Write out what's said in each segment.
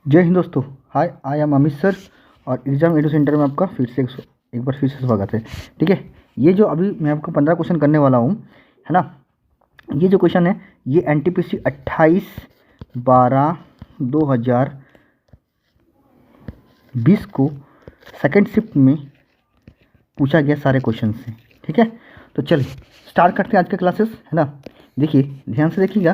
जय हिंद दोस्तों। हाय, I am Amit sir और एग्जाम एडू सेंटर में आपका फिर से एक बार फिर से स्वागत है। ठीक है, ये जो अभी मैं आपको 15 क्वेश्चन करने वाला हूँ, है ना। ये जो क्वेश्चन है ये NTPC 28/12/2020 को सेकेंड शिफ्ट में पूछा गया सारे क्वेश्चन से। ठीक है, तो चलिए स्टार्ट करते हैं आज के क्लासेस, है ना। देखिए ध्यान से देखिएगा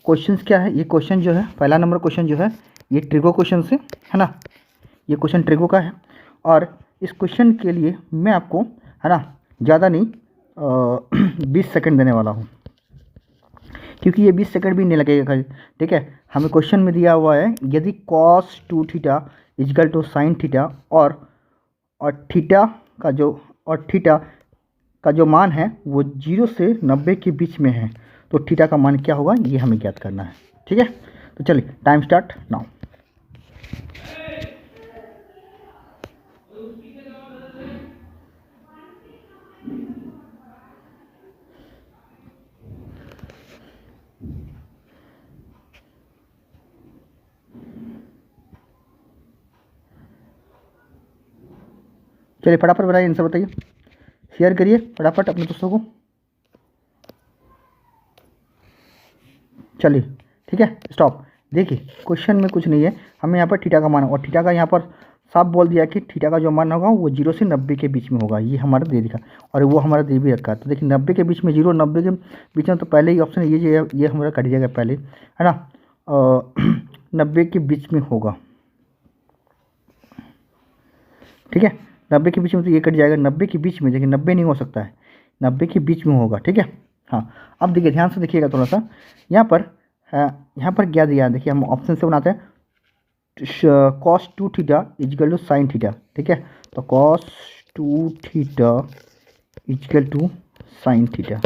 क्वेश्चंस क्या है। ये क्वेश्चन जो है पहला नंबर क्वेश्चन जो है ये ट्रिगो क्वेश्चन से, है ना। ये क्वेश्चन ट्रिगो का है और इस क्वेश्चन के लिए मैं आपको, है ना, ज़्यादा नहीं 20 सेकंड देने वाला हूँ, क्योंकि ये 20 सेकंड भी नहीं लगेगा खाली। ठीक है, हमें क्वेश्चन में दिया हुआ है यदि cos 2 theta is equal to sine theta और थीटा का जो मान है वो 0 से 90 के बीच में है, तो थीटा का मान क्या होगा ये हमें ज्ञात करना है। ठीक है, तो चलिए टाइम स्टार्ट नाउ। चलिए फटाफट बनाइए, आंसर बताइए, शेयर करिए फटाफट अपने दोस्तों को। चलिए ठीक है, स्टॉप। देखिए क्वेश्चन में कुछ नहीं है, हमें यहाँ पर थीटा का मान और थीटा का यहाँ पर साफ बोल दिया कि थीटा का जो मान होगा वो 0 से 90 के बीच में होगा, ये हमारा दे दिखा और वो हमारा दे भी रखा है। तो देखिए 90 के बीच में, 0 90 के बीच में, तो पहले ही ऑप्शन ये हमारा कट जाएगा पहले, है ना। 90 के बीच में होगा। ठीक है, 90 के बीच में तो ये कट जाएगा। 90 के बीच में, देखिए 90 नहीं हो सकता है, 90 के बीच में होगा। ठीक है, हाँ। अब देखिए ध्यान से देखिएगा थोड़ा सा, यहाँ पर क्या दिया है, देखिए हम ऑप्शन से बनाते हैं cos 2 theta is equal to sine theta. ठीक है, तो cos 2 theta is equal to sine theta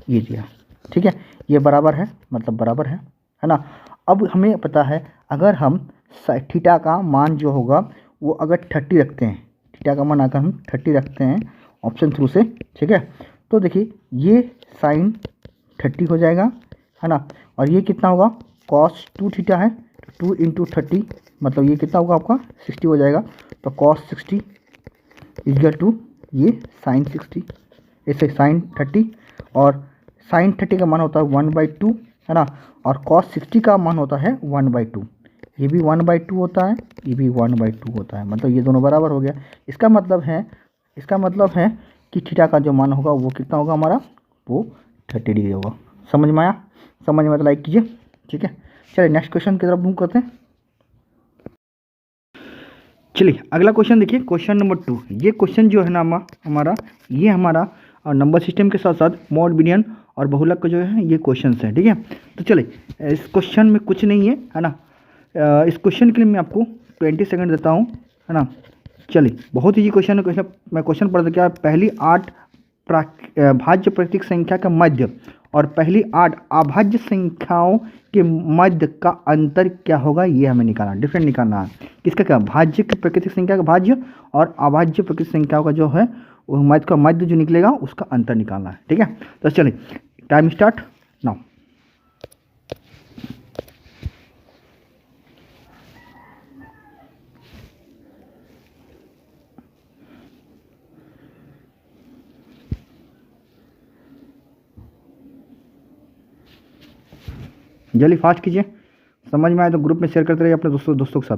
ये दिया। ठीक है, ये बराबर है, मतलब बराबर है ना। अब हमें पता है अगर हम थीटा का मान जो होगा वो अगर 30 रखते हैं, थीटा का मान अगर हम 30 रखते हैं ऑप्शन थ्रू से, ठीक है, तो देखिए ये साइन 30 हो जाएगा, है ना। और ये कितना होगा, cos 2 थीटा है, 2 इंटू 30 मतलब ये कितना होगा आपका 60 हो जाएगा। तो cos 60 इजल टू ये साइन 60, ऐसे साइन 30, और साइन 30 का मान होता है 1/2, है ना। और cos 60 का मान होता है 1/2, ये भी 1/2 होता है, ये भी 1/2 होता है, मतलब ये दोनों बराबर हो गया। इसका मतलब है कि थीटा का जो मान होगा वो कितना होगा हमारा, वो 30 डिग्री होगा। समझ में आया? समझ में तो लाइक कीजिए। ठीक है, चलिए नेक्स्ट क्वेश्चन की तरफ मूव करते हैं। चलिए अगला क्वेश्चन देखिए, क्वेश्चन नंबर 2। ये क्वेश्चन जो है ना हमारा नंबर सिस्टम के साथ साथ मॉड बिलियन और बहुलक का जो है ये क्वेश्चन है। ठीक है, तो चलिए इस क्वेश्चन में कुछ नहीं है ना। इस क्वेश्चन के लिए मैं आपको 20 सेकंड देता हूँ, है ना। चलिए बहुत ईजी क्वेश्चन है। मैं क्वेश्चन पढ़ता क्या, पहली 8 भाज्य प्राकृतिक संख्या का मध्य और पहली 8 अभाज्य संख्याओं के मध्य का अंतर क्या होगा ये हमें निकालना, डिफरेंट निकालना है। किसका क्या, भाज्य की प्राकृतिक संख्या का भाज्य और अभाज्य प्राकृतिक संख्याओं का जो है वो मध्य का मध्य जो निकलेगा उसका अंतर निकालना है। ठीक है, तो चलिए टाइम स्टार्ट नाउ। जल्दी फास्ट कीजिए, समझ में आए तो ग्रुप में शेयर करते रहिए अपने दोस्तों के साथ।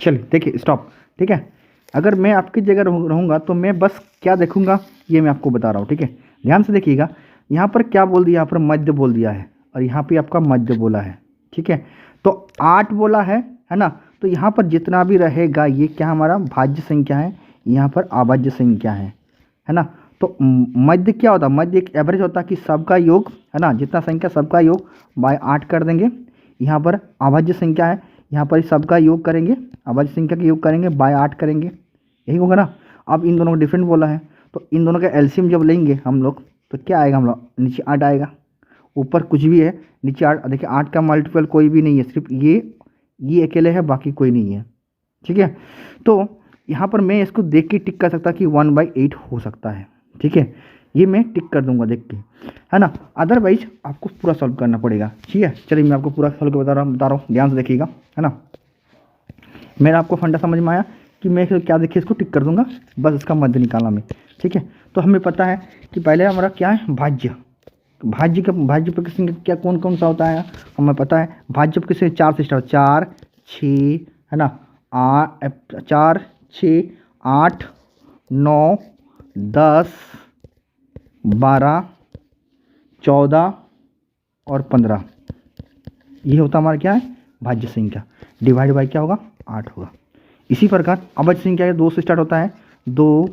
चलिए देखिए स्टॉप। ठीक है, अगर मैं आपकी जगह रहूँगा तो मैं बस क्या देखूँगा ये मैं आपको बता रहा हूँ। ठीक है, ध्यान से देखिएगा, यहाँ पर क्या बोल दिया, यहाँ पर मध्य बोल दिया है और यहाँ पे आपका मध्य बोला है। ठीक है, तो 8 बोला है ना। तो यहाँ पर जितना भी रहेगा ये क्या हमारा भाज्य संख्या है, यहाँ पर अभाज्य संख्या है ना। तो मध्य क्या होता है, मध्य एक एवरेज होता है कि सबका योग, है ना, जितना संख्या सबका योग बाय 8 कर देंगे। यहाँ पर अभाज्य संख्या है, यहाँ पर सबका योग करेंगे, अभाज्य संख्या का योग करेंगे बाय 8 करेंगे, यही होगा ना। अब इन दोनों को डिफरेंट बोला है तो इन दोनों का एलसीएम जब लेंगे हम लोग तो क्या आएगा, हम लोग नीचे 8 आएगा, ऊपर कुछ भी है, नीचे 8। देखिए 8 का मल्टीपल कोई भी नहीं है, सिर्फ ये अकेले है, बाकी कोई नहीं है। ठीक है, तो यहाँ पर मैं इसको देख के टिक कर सकता कि 1/8 हो सकता है। ठीक है, ये मैं टिक कर दूंगा देख के, है ना। अदरवाइज आपको पूरा सॉल्व करना पड़ेगा, ठीक है। चलिए मैं आपको पूरा सॉल्व बता रहा हूँ, ध्यान से देखिएगा, है ना। मेरा आपको फंडा समझ में आया कि मैं क्या देखिए इसको टिक कर दूंगा, बस इसका मध्य निकालना में, ठीक है। तो हमें पता है कि पहले हमारा क्या है, भाज्य। भाज्य पर किसी क्या कौन कौन सा होता है हमें पता है। भाज्य पर किसी 4 से स्टार्ट, 4 6, है ना, 4 6 8 9 10 12 14 और 15, ये होता हमारा क्या है, भाज्य संख्या। डिवाइड बाई क्या होगा, 8 होगा। इसी प्रकार अभाज्य संख्या 2 से स्टार्ट होता है, 2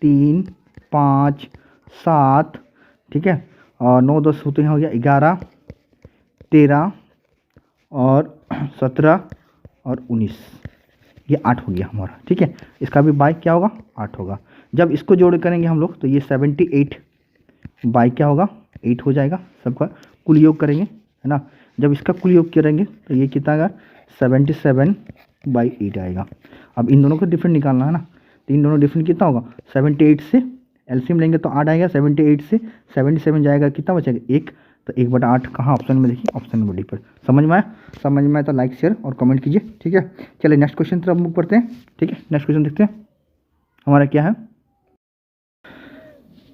3 5 7, ठीक है, और 9 10 होते हैं, हो गया 11 13 और 17 और 19, ये 8 हो गया हमारा, ठीक है। इसका भी बाई क्या होगा, 8 होगा। जब इसको जोड़ करेंगे हम लोग तो ये 78 बाई क्या होगा, 8 हो जाएगा। सबका कुल योग करेंगे, है ना। जब इसका कुल योग करेंगे तो ये कितना आएगा, 77/8 आएगा। अब इन दोनों को डिफरेंट निकालना है ना, तो इन दोनों डिफरेंट कितना होगा, 78 से एलसीएम लेंगे तो 8 आएगा, 78 से 77 जाएगा, कितना बचेगा 1, तो 1/8 कहाँ ऑप्शन में, देखिए ऑप्शन नंबर डी पर। समझ में आया, समझ में आया तो लाइक शेयर और कमेंट कीजिए, ठीक है। चलिए नेक्स्ट क्वेश्चन तरफ मूव करते हैं, ठीक है। नेक्स्ट क्वेश्चन देखते हैं हमारा क्या है।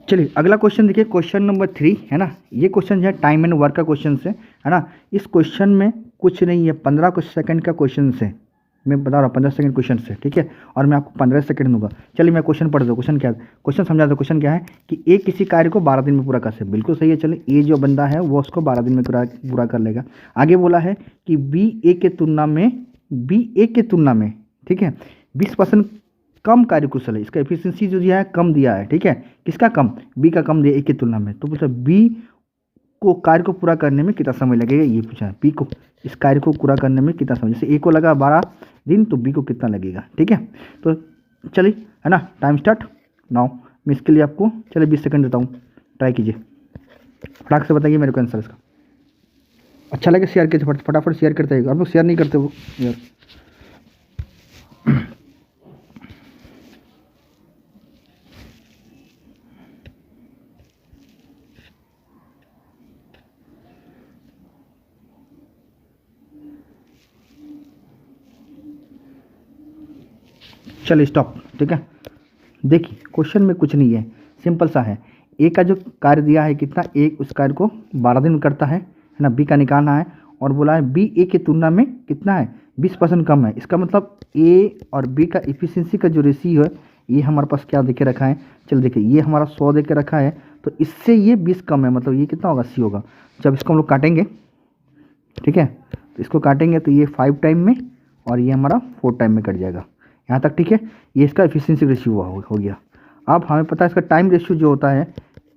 चलिए अगला क्वेश्चन देखिए, क्वेश्चन नंबर 3, है ना। ये क्वेश्चन जो है टाइम एंड वर्क का क्वेश्चन है ना। इस क्वेश्चन में कुछ नहीं है, 15 सेकंड का क्वेश्चन है, मैं बता रहा हूँ 15 सेकंड क्वेश्चन से, ठीक है। और मैं आपको 15 सेकंड दूंगा। चलिए मैं क्वेश्चन पढ़ दूँ, क्वेश्चन क्या है, क्वेश्चन समझा दो। क्वेश्चन क्या है कि ए किसी कार्य को 12 दिन में पूरा कर सकते, बिल्कुल सही है। चलिए ए जो बंदा है वो उसको 12 दिन में पूरा कर लेगा। आगे बोला है कि बी ए के तुलना में, ठीक है, 20% कम कार्यकुशल है, इसका एफिशिएंसी जो दिया है कम दिया है, ठीक है। किसका कम, बी का कम दिया ए की तुलना में। तो पूछा बी को कार्य को पूरा करने में कितना समय लगेगा, ये पूछा है। बी को इस कार्य को पूरा करने में कितना समय, जैसे ए को लगा 12 दिन तो बी को कितना लगेगा, ठीक है। तो चलिए, है ना, टाइम स्टार्ट नाउ। मैं इसके लिए आपको चलिए 20 सेकंड देता हूँ, ट्राई कीजिए, फटाक से बताइए मेरे को आंसर इसका। अच्छा लगे शेयर कीजिए, फटाफट शेयर करते हैं, आप लोग शेयर नहीं करते वो यार। चलिए स्टॉप, ठीक है। देखिए क्वेश्चन में कुछ नहीं है, सिंपल सा है। ए का जो कार्य दिया है कितना, ए उस कार्य को 12 दिन में करता है ना। बी का निकालना है और बोला है बी ए की तुलना में कितना है, 20% कम है। इसका मतलब ए और बी का इफिशिएंसी का जो रेशियो है, ये हमारे पास क्या देके रखा है, चल देखिए ये हमारा 100 देके रखा है, तो इससे ये 20 कम है, मतलब ये कितना होगा, 80 होगा। जब इसको हम लोग काटेंगे, ठीक है, तो इसको काटेंगे तो ये 5 टाइम में और ये हमारा 4 टाइम में कट जाएगा, यहाँ तक, ठीक है। ये इसका इफिशिएंसी रेशियो हो गया। अब हमें पता है इसका टाइम रेशियो जो होता है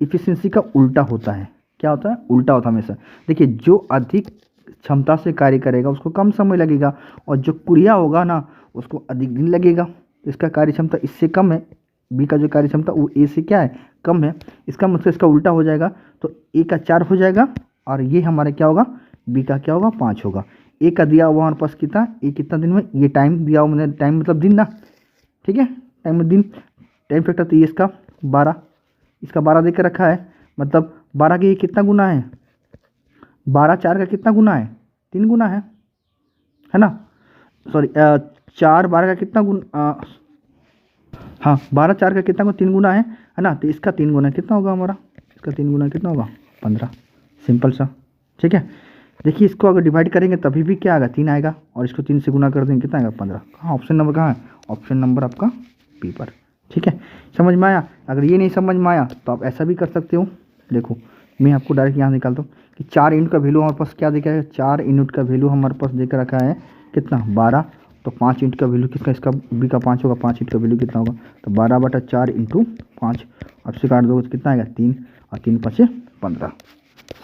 इफिशिएंसी का उल्टा होता है। क्या होता है, उल्टा होता है हमेशा। देखिए जो अधिक क्षमता से कार्य करेगा उसको कम समय लगेगा, और जो कुरिया होगा ना उसको अधिक दिन लगेगा। तो इसका कार्य क्षमता इससे कम है, बी का जो कार्य क्षमता वो ए से क्या है, कम है। इसका मतलब इसका उल्टा हो जाएगा, तो ए का 4 हो जाएगा और ये हमारा क्या होगा, बी का क्या होगा, 5 होगा। ए का दिया हुआ हमारे पास कितना, ए कितना दिन में, ये टाइम दिया हुआ, मैंने टाइम मतलब दिन ना, ठीक है, टाइम में दिन, टाइम फैक्टर। तो ये इसका 12, इसका 12 देकर रखा है, मतलब 12 के ये कितना गुना है, 12 4 का कितना गुना है, 3 गुना है ना। सॉरी 4 12 का कितना गुना, हाँ 12 4 का कितना गुना, 3 गुना है ना। तो इसका 3 गुना कितना होगा हमारा, इसका 3 गुना कितना होगा, 15, सिंपल सा, ठीक है। देखिए इसको अगर डिवाइड करेंगे तभी भी क्या आएगा, 3 आएगा, और इसको 3 से गुना कर देंगे कितना आएगा, 15। कहाँ ऑप्शन नंबर कहाँ है, ऑप्शन नंबर आपका बी पर, ठीक है। समझ में आया। अगर ये नहीं समझ में आया तो आप ऐसा भी कर सकते हो, देखो मैं आपको डायरेक्ट यहाँ निकालता हूँ कि 4 यूनिट का वैल्यू हमारे पास क्या देखा है, 4 यूनिट का वैल्यू हमारे पास देकर रखा है कितना, 12। तो 5 यूनिट का वैल्यू किसका, इसका बी का 5 होगा, 5 यूनिट का वैल्यू कितना होगा, तो 12/4 इंटू 5, अब से काट दो कितना आएगा, 3, और 3 5 15।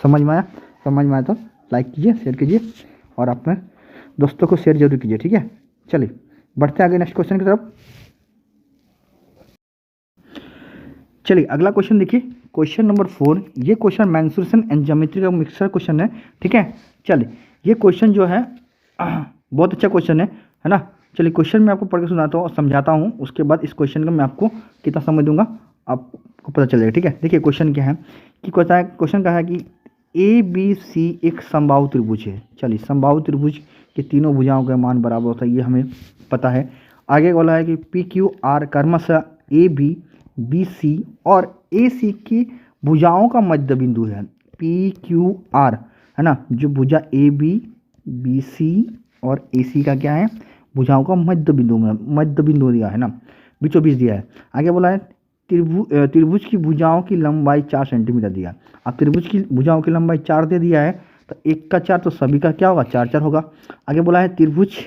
समझ में आया, समझ में आया तो लाइक कीजिए, शेयर कीजिए और अपने दोस्तों को शेयर जरूर कीजिए, ठीक है। चलिए बढ़ते आगे नेक्स्ट क्वेश्चन की तरफ। चलिए अगला क्वेश्चन देखिए, क्वेश्चन नंबर 4। ये क्वेश्चन मेंसुरेशन एंड ज्योमेट्री का मिक्सर क्वेश्चन है, ठीक है। चलिए ये क्वेश्चन जो है बहुत अच्छा क्वेश्चन है ना। चलिए क्वेश्चन मैं आपको पढ़ के सुनाता हूँ और समझाता हूँ, उसके बाद इस क्वेश्चन का मैं आपको कितना समझ दूंगा, आप आपको पता चलेगा। ठीक है, देखिए क्वेश्चन क्या है कि क्वेश्चन कहा है कि ए बी सी एक समबाहु त्रिभुज है। चलिए, समबाहु त्रिभुज के तीनों भुजाओं का मान बराबर होता है, ये हमें पता है। आगे बोला है कि पी क्यू आर क्रमशः ए बी बी सी और ए सी की भुजाओं का मध्य बिंदु है। पी क्यू आर है ना, जो भुजा ए बी बी सी और ए सी का क्या है, भुजाओं का मध्य बिंदु दिया है ना, बीचों बीच दिया है। आगे बोला है त्रिभुज की भुजाओं की लंबाई 4 सेंटीमीटर दिया। अब त्रिभुज की भुजाओं की लंबाई 4 दे दिया है, तो 1 का 4 तो सभी का क्या होगा, 4 4 होगा। आगे बोला है त्रिभुज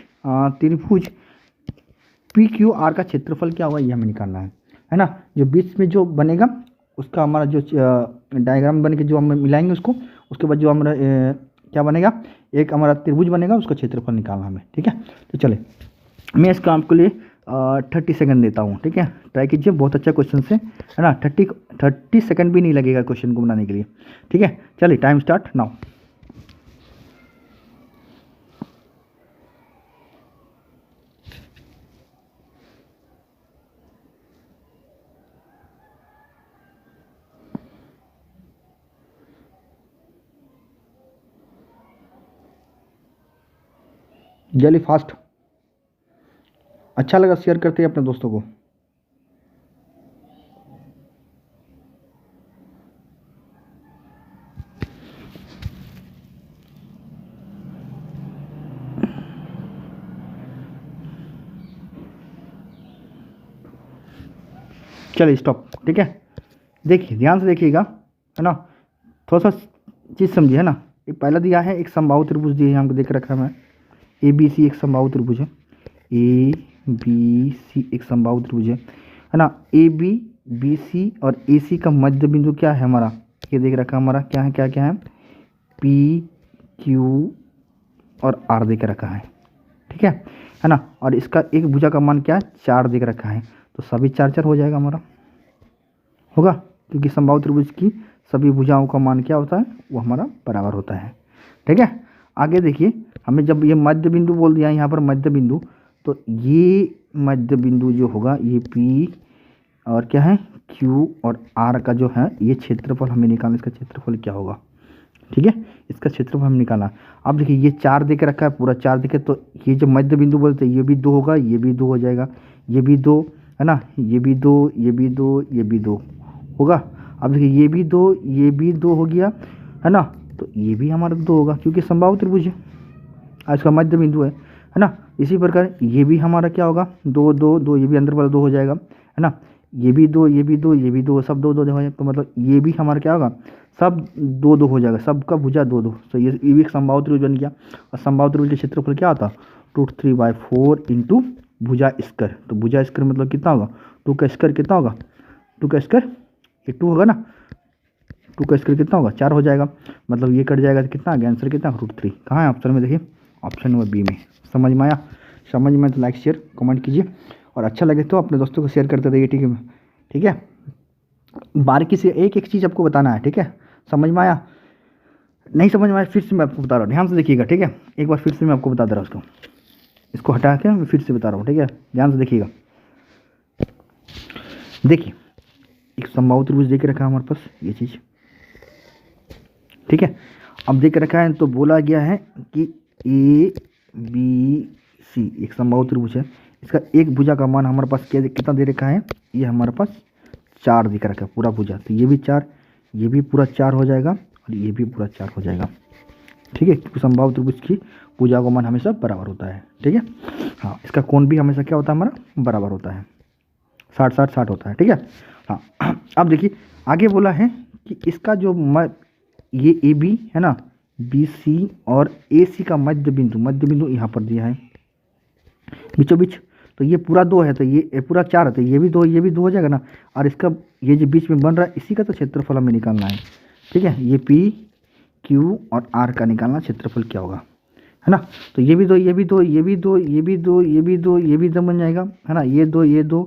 पी क्यू आर का क्षेत्रफल क्या होगा, ये हमें निकालना है ना। जो बीच में जो बनेगा उसका हमारा जो डायग्राम बन के जो हम मिलाएंगे उसके बाद जो हमारा क्या बनेगा, एक हमारा त्रिभुज बनेगा, उसका क्षेत्रफल निकालना हमें। ठीक है, तो चले मैं इसका आपके लिए 30 सेकंड देता हूँ। ठीक है, ट्राई कीजिए, बहुत अच्छा क्वेश्चन है ना। 30 सेकंड भी नहीं लगेगा क्वेश्चन को बनाने के लिए। ठीक है, चलिए टाइम स्टार्ट नाउ। जल्दी फास्ट, अच्छा लगा शेयर करते हैं अपने दोस्तों को। चलिए स्टॉप। ठीक है, देखिए ध्यान से देखिएगा, है ना, थोड़ा सा चीज़ समझिए, है ना। ये पहला दिया है एक समबाहु त्रिभुज दिए हैं, हमको देख रखा है मैं, ए बी सी एक समबाहु त्रिभुज है, ए बी सी एक समबाहु त्रिभुज है ना। ए बी बी सी और ए सी का मध्य बिंदु क्या है हमारा, ये देख रखा है हमारा, क्या है क्या है, पी क्यू और आर देख रखा है। ठीक है ना। और इसका एक भुजा का मान क्या है, 4 देख रखा है, तो सभी 4 4 हो जाएगा हमारा, होगा, क्योंकि समबाहु त्रिभुज की सभी भुजाओं का मान क्या होता है, वो हमारा बराबर होता है। ठीक है, आगे देखिए, हमें जब ये मध्य बिंदु बोल दिया यहाँ पर मध्य बिंदु, तो ये मध्य बिंदु जो होगा ये P और क्या है Q और R का जो है ये क्षेत्रफल हमें निकालना, इसका क्षेत्रफल क्या होगा। ठीक है, इसका क्षेत्रफल हमें निकालना। अब देखिए ये 4 देख रखा है, पूरा 4 देखे, तो ये जो मध्य बिंदु बोलते हैं ये भी 2 होगा, ये भी 2 हो जाएगा, ये भी 2 है ना, ये भी 2, ये भी 2, ये भी 2 होगा। अब देखिए ये भी 2, ये भी 2 हो गया, है ना, तो ये भी हमारा 2 होगा क्योंकि समबाहु त्रिभुज है, इसका मध्य बिंदु है ना। इसी प्रकार ये भी हमारा क्या होगा, 2 2 2, ये भी अंदर वाला 2 हो जाएगा, है ना, ये भी 2, ये भी 2, ये भी 2, सब 2 2 हो जाएगा, तो मतलब ये भी हमारा क्या होगा, सब 2 2 हो जाएगा, सबका भुजा 2 2, तो ये भी एक समबाहु त्रिभुज बन गया। और समबाहु त्रिभुज का क्षेत्रफल क्या होता, √3/4 इंटू भुजा स्क्वायर। तो भुजा स्क्वायर मतलब कितना होगा, 2 का स्क्वायर कितना होगा, 2 का स्क्वायर ये 2 होगा ना, 2 का स्क्वायर कितना होगा, 4 हो जाएगा, मतलब ये कट जाएगा तो कितना आ गया आंसर, कितना, √3। कहाँ है ऑप्शन में, देखिए ऑप्शन नंबर बी में। समझ में आया, समझ में तो लाइक शेयर कमेंट कीजिए, और अच्छा लगे तो अपने दोस्तों को शेयर करते रहिए। ठीक है, ठीक है, बारीकी से एक एक चीज़ आपको बताना है। ठीक है, समझ में आया, नहीं समझ में आया फिर से मैं आपको बता रहा हूँ, ध्यान से देखिएगा। ठीक है, एक बार फिर से मैं आपको बता दे रहा हूँ, इसको हटा के मैं फिर से बता रहा हूँ। ठीक है, ध्यान से देखिएगा। देखिए एक समबाहु त्रिभुज देख रखा है हमारे पास ये चीज़, ठीक है। अब देख रखा है तो बोला गया है कि ए बी सी एक समबाहु त्रिभुज है, इसका एक भुजा का मान हमारे पास कितना दे रखा है, ये हमारे पास 4 दिख रखा है पूरा भुजा, तो ये भी 4, ये भी पूरा 4 हो जाएगा, और ये भी पूरा 4 हो जाएगा। ठीक है, क्योंकि समबाहु त्रिभुज की भुजा का मान हमेशा बराबर होता है। ठीक है, हाँ, इसका कोण भी हमेशा क्या होता है, हमारा बराबर होता है, 60 60 60 होता है। ठीक है, हाँ। अब देखिए आगे बोला है कि इसका जो ये ए बी है ना, बी सी और ए सी का मध्य बिंदु यहाँ पर दिया है बीचों बीच, तो ये पूरा 2 है, तो ये पूरा 4 है, तो ये भी 2, ये भी 2 हो जाएगा ना, और इसका ये जो बीच में बन रहा है इसी का तो क्षेत्रफल हमें निकालना है। ठीक है, ये पी क्यू और आर का निकालना, क्षेत्रफल क्या होगा, है ना। तो ये भी 2, ये भी 2, ये भी 2, ये भी 2, ये भी 2, ये भी 2 बन जाएगा, है ना, ये 2 ये 2,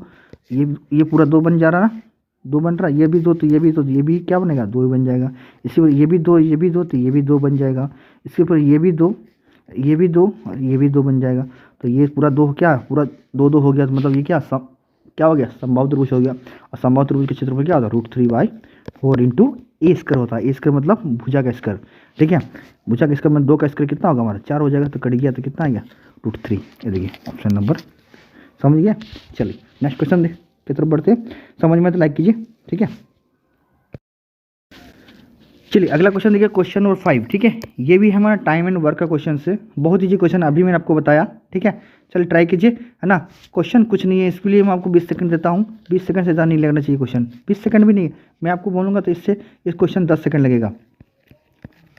ये पूरा 2 बन जा रहा है ना, 2 बन रहा है, ये भी 2, तो ये भी, तो ये भी क्या बनेगा, 2 बन जाएगा। इसी पर ये भी 2, ये भी 2, तो ये भी 2 बन जाएगा। इसके ऊपर ये भी 2, ये भी 2 और ये भी 2 बन जाएगा, तो ये पूरा 2 क्या, पूरा 2 2 हो गया, तो मतलब ये क्या क्या हो गया, समबाहु त्रिभुज हो गया। और समबाहु त्रिभुज के क्षेत्रफल क्या होता है, √3/4 इंटू ए स्क्वायर होता है। ए स्क्वायर मतलब भुजा का स्क्वायर, ठीक है। भुजा का स्क्वायर में 2 का स्क्वायर कितना होगा हमारा, 4 हो जाएगा, तो कट गया तो कितना आ गया, √3। ये देखिए ऑप्शन नंबर, समझ गया। चलिए नेक्स्ट क्वेश्चन की तरफ बढ़ते हैं, समझ में तो लाइक कीजिए, ठीक है। चलिए अगला क्वेश्चन देखिए, क्वेश्चन नंबर 5, ठीक है। ये भी हमारा टाइम एंड वर्क का क्वेश्चन से, बहुत ईजी क्वेश्चन अभी मैंने आपको बताया, ठीक है। चलिए ट्राई कीजिए, है ना। क्वेश्चन कुछ नहीं है, इसके लिए मैं आपको 20 सेकंड देता हूँ। 20 सेकंड से ज़्यादा नहीं लगना चाहिए क्वेश्चन, 20 सेकंड भी नहीं, मैं आपको बोलूँगा तो इससे इस क्वेश्चन 10 सेकंड लगेगा,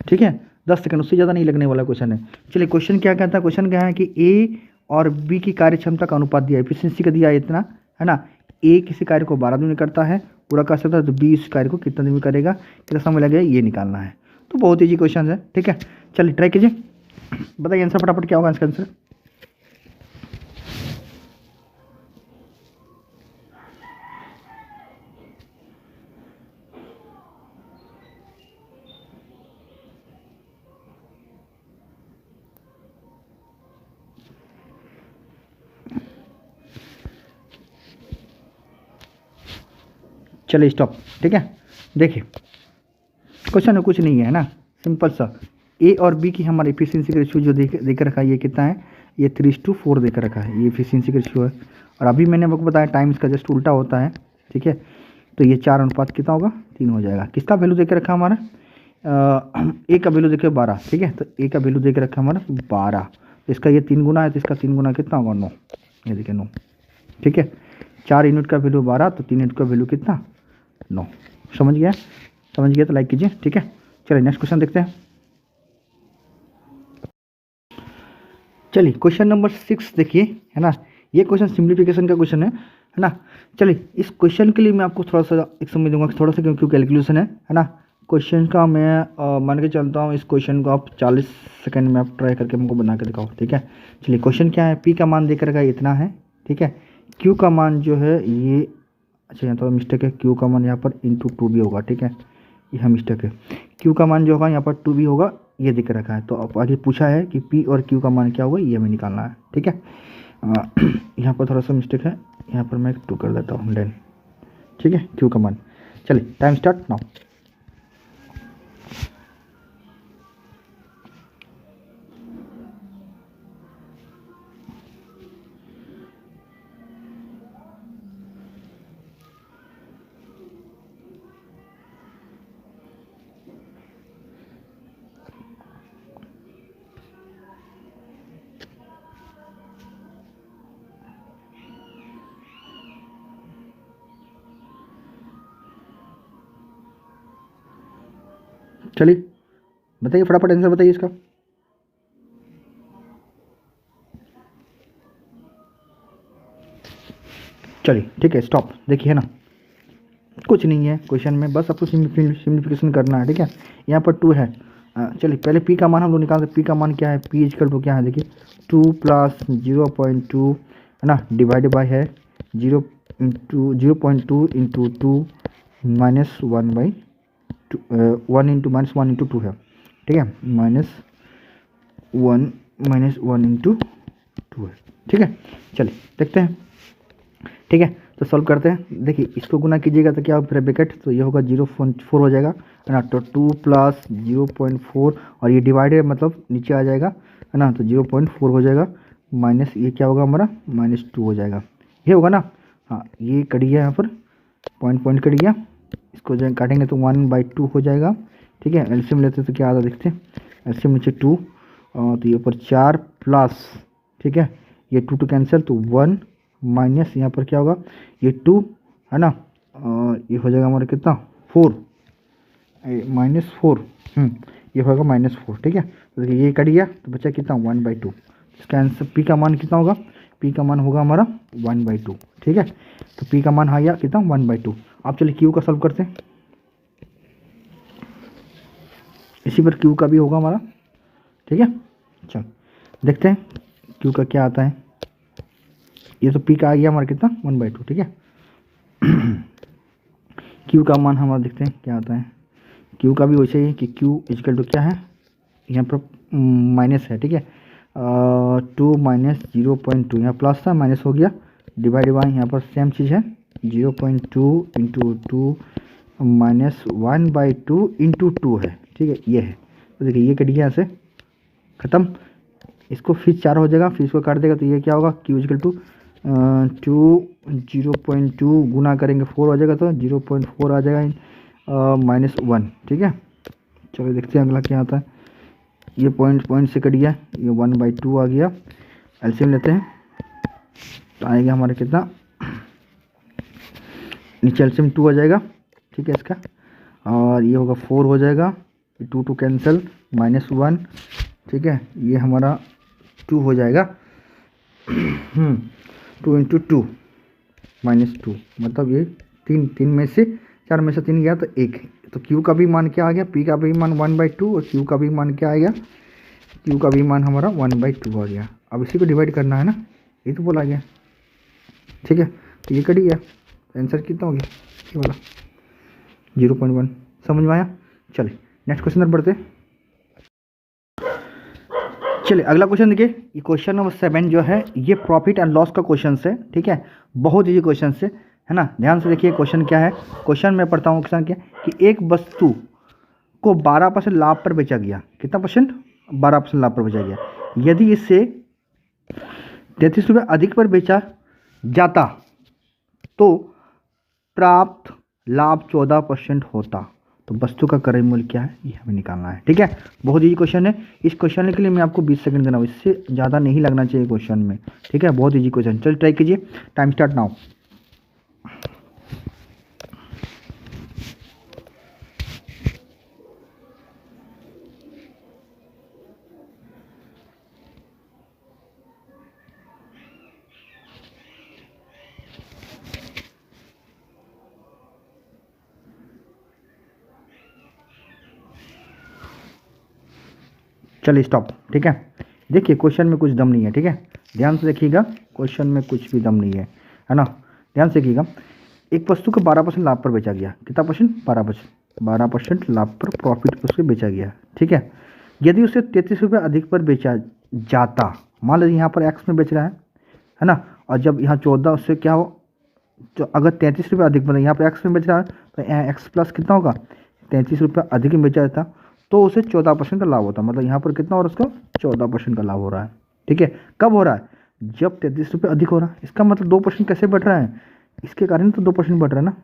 ठीक है। 10 सेकंड, उससे ज़्यादा नहीं लगने वाला क्वेश्चन है। चलिए क्वेश्चन क्या कहता है, क्वेश्चन क्या है कि ए और बी की कार्य क्षमता का अनुपात दिया है, एफिशिएंसी का दिया है इतना, है ना। ए किसी कार्य को 12 दिन में करता है, पूरा कर सकता है, तो बी इस कार्य को कितना दिन में करेगा, कितना समय लगेगा, ये निकालना है। तो बहुत ईजी क्वेश्चन है, ठीक है। चलिए ट्राई कीजिए, बताइए आंसर फटाफट, क्या होगा इसका आंसर। चलिए स्टॉप, ठीक है। देखिए क्वेश्चन में कुछ नहीं है ना, सिंपल सा। ए और बी की हमारी एफिशिएंसी का रेशियो जो देकर रखा है, ये कितना है, ये 3:4 देकर रखा है, ये एफिशिएंसी का रेशियो है। और अभी मैंने आपको बताया टाइम इसका जस्ट उल्टा होता है, ठीक है। तो ये 4 अनुपात कितना होगा, 3 हो जाएगा। किसका वैल्यू देकर रखा हमारा, ए का वैल्यू देखिए 12, ठीक है। तो ए का वैल्यू देकर रखा हमारा 12, तो इसका ये 3 गुना है, तो इसका 3 गुना कितना होगा, 9। ये देखिए 9, ठीक है। 4 यूनिट का वैल्यू 12, तो 3 यूनिट का वैल्यू कितना, 9। समझ गया, समझ गया तो लाइक कीजिए, ठीक है। चलिए नेक्स्ट क्वेश्चन देखते हैं। चलिए क्वेश्चन नंबर 6 देखिए, है ना। ये क्वेश्चन सिंप्लीफिकेशन का क्वेश्चन है ना। चलिए इस क्वेश्चन के लिए मैं आपको थोड़ा सा एक समय दूंगा, थोड़ा सा, क्योंकि कैलकुलेशन है ना। क्वेश्चन का मैं मान के चलता हूँ, इस क्वेश्चन को आप 40 सेकंड में आप ट्राई करके हमको बना के दिखाओ, ठीक है। चलिए क्वेश्चन क्या है, पी का मान देकर का इतना है, ठीक है। क्यू का मान जो है ये, अच्छा यहाँ थोड़ा मिस्टेक है, क्यू का मान यहाँ पर इंटू 2 भी होगा, ठीक है। यह मिस्टेक है, क्यू का मान जो होगा यहाँ पर 2 भी होगा, ये दिख रखा है। तो अब आगे पूछा है कि पी और क्यू का मान क्या होगा, ये हमें निकालना है, ठीक है। यहाँ पर थोड़ा सा मिस्टेक है, यहाँ पर मैं 2 कर देता हूँ, देन ठीक है, क्यू का मान। चलिए टाइम स्टार्ट नाउ। चलिए बताइए फटाफट आंसर बताइए इसका। चलिए ठीक है, स्टॉप। देखिए है ना, कुछ नहीं है क्वेश्चन में, बस आपको सिम्प्लीफिकेशन करना है, ठीक है। यहाँ पर 2 है। चलिए पहले पी का मान हम लोग निकालते हैं। पी का मान क्या है, पी इजकल टू क्या है, देखिए 2 + 0.2, है ना, डिवाइड बाय है 0.2 इंटू 2 माइनस 1/2, 1 इंटू -1 इंटू 2 है, ठीक है। -1 इंटू 2 है, ठीक है। चलिए देखते हैं, ठीक है। तो सॉल्व करते हैं। देखिए इसको गुना कीजिएगा तो क्या होगा, ब्रैकेट, तो ये होगा 0.4 हो जाएगा, है ना। तो 2 + 0.4, और ये डिवाइडेड मतलब नीचे आ जाएगा, है ना। तो 0.4 हो जाएगा, माइनस ये क्या होगा हमारा, -2 हो जाएगा, ये होगा ना। हाँ ये कट गया, यहाँ पर पॉइंट कट गया। इसको जो काटेंगे तो 1/2 हो जाएगा, ठीक है। एलसीएम लेते तो क्या आता देखते हैं, एलसीएम नीचे 2, तो ये ऊपर 4 प्लस, ठीक है, ये 2 कैंसिल, तो 1 माइनस यहाँ पर क्या होगा, ये 2, है ना। ये हो जाएगा हमारा कितना, 4, -4, ये होगा -4, ठीक है। तो देखिए ये कट गया, तो बचा कितना, 1/2। इसका आंसर पी का मान कितना होगा, पी का मान होगा हमारा 1/2, ठीक है। तो पी का मान आ गया कितना, 1/2। आप चलिए क्यू का सॉल्व करते हैं, इसी पर क्यू का भी होगा हमारा, ठीक है। चल देखते हैं क्यू का क्या आता है। ये तो पी का आ गया हमारा कितना, 1/2, ठीक है। क्यू का मान हमारा देखते हैं क्या आता है। क्यू का भी वैसे ही कि क्यू इजकल टू क्या है, यहाँ पर माइनस है, ठीक है। 2 - 0.2, यहाँ प्लस था, माइनस हो गया, डिवाइड बाई यहाँ पर सेम चीज़ है 0.2 into two minus 1/2 into two है, ठीक है ये है। तो देखिए ये कट गया यहाँ से ख़त्म, इसको फिर 4 हो जाएगा, फिर इसको काट देगा तो ये क्या होगा Q इक्वल टू 0.2 गुना करेंगे 4 हो जाएगा तो 0.4 आ जाएगा -1, ठीक है। चलो देखते हैं अगला क्या आता है। ये पॉइंट से कट गया, ये 1/2 आ गया, एलसीएम लेते हैं तो आएगा हमारा कितना, नीचे एलसीएम 2 आ जाएगा, ठीक है इसका, और ये होगा 4 हो जाएगा, 2 कैंसिल -1, ठीक है ये हमारा 2 हो जाएगा 2 इंटू टू -2 मतलब ये 3 में से 4 में से 3 गया तो 1, तो Q का भी मान क्या आ गया, P का भी मान 1/2 और Q का भी मान क्या आ गया, Q का भी मान हमारा 1/2 आ गया। अब इसी को डिवाइड करना है ना, ये तो बोला गया, ठीक है। तो ये कट गया, आंसर कितना हो गया ये वाला 0.1, समझ में आया। चलिए नेक्स्ट क्वेश्चन पर बढ़ते। चलिए अगला क्वेश्चन देखिए, ये क्वेश्चन नंबर 7 जो है ये प्रॉफिट एंड लॉस का क्वेश्चन है, ठीक है, बहुत इजी क्वेश्चन है ना। ध्यान से देखिए क्वेश्चन क्या है। क्वेश्चन मैं पढ़ता हूँ, क्वेश्चन क्या कि एक वस्तु को 12% लाभ पर बेचा गया, कितना परसेंट, 12% लाभ पर बेचा गया। यदि इसे 33 रुपये अधिक पर बेचा जाता तो प्राप्त लाभ 14% होता। तो वस्तु का क्रय मूल्य क्या है ये हमें निकालना है, ठीक है। बहुत इजी क्वेश्चन है, इस क्वेश्चन के लिए मैं आपको 20 सेकंड देना हूँ, इससे ज़्यादा नहीं लगना चाहिए क्वेश्चन में, ठीक है। बहुत इजी क्वेश्चन, चलिए ट्राई कीजिए, टाइम स्टार्ट नाउ। चलिए स्टॉप, ठीक है। देखिए क्वेश्चन में कुछ दम नहीं है, ठीक है, ध्यान से देखिएगा, क्वेश्चन में कुछ भी दम नहीं है ना। ध्यान से देखिएगा, एक वस्तु को 12% लाभ पर बेचा गया, कितना परसेंट, 12% लाभ पर प्रॉफिट उससे बेचा गया, ठीक है। यदि उसे 33 रुपये अधिक पर बेचा जाता, मान लीजिए यहाँ पर एक्स में बेच रहा है ना, और जब यहाँ 14 उससे क्या हो, तो अगर 33 रुपये अधिक मतलब यहाँ पर एक्स में बेच रहा है तो एक्स प्लस कितना होगा, 33 रुपये अधिक में बेचा जाता तो उसे 14% का लाभ होता, मतलब यहाँ पर कितना हो रहा है उसको 14% का लाभ हो रहा है, ठीक है। कब हो रहा है, जब 33 रुपये अधिक हो रहा है। इसका मतलब 2% कैसे बढ़ रहा है, इसके कारण तो 2% बढ़ रहा है ना,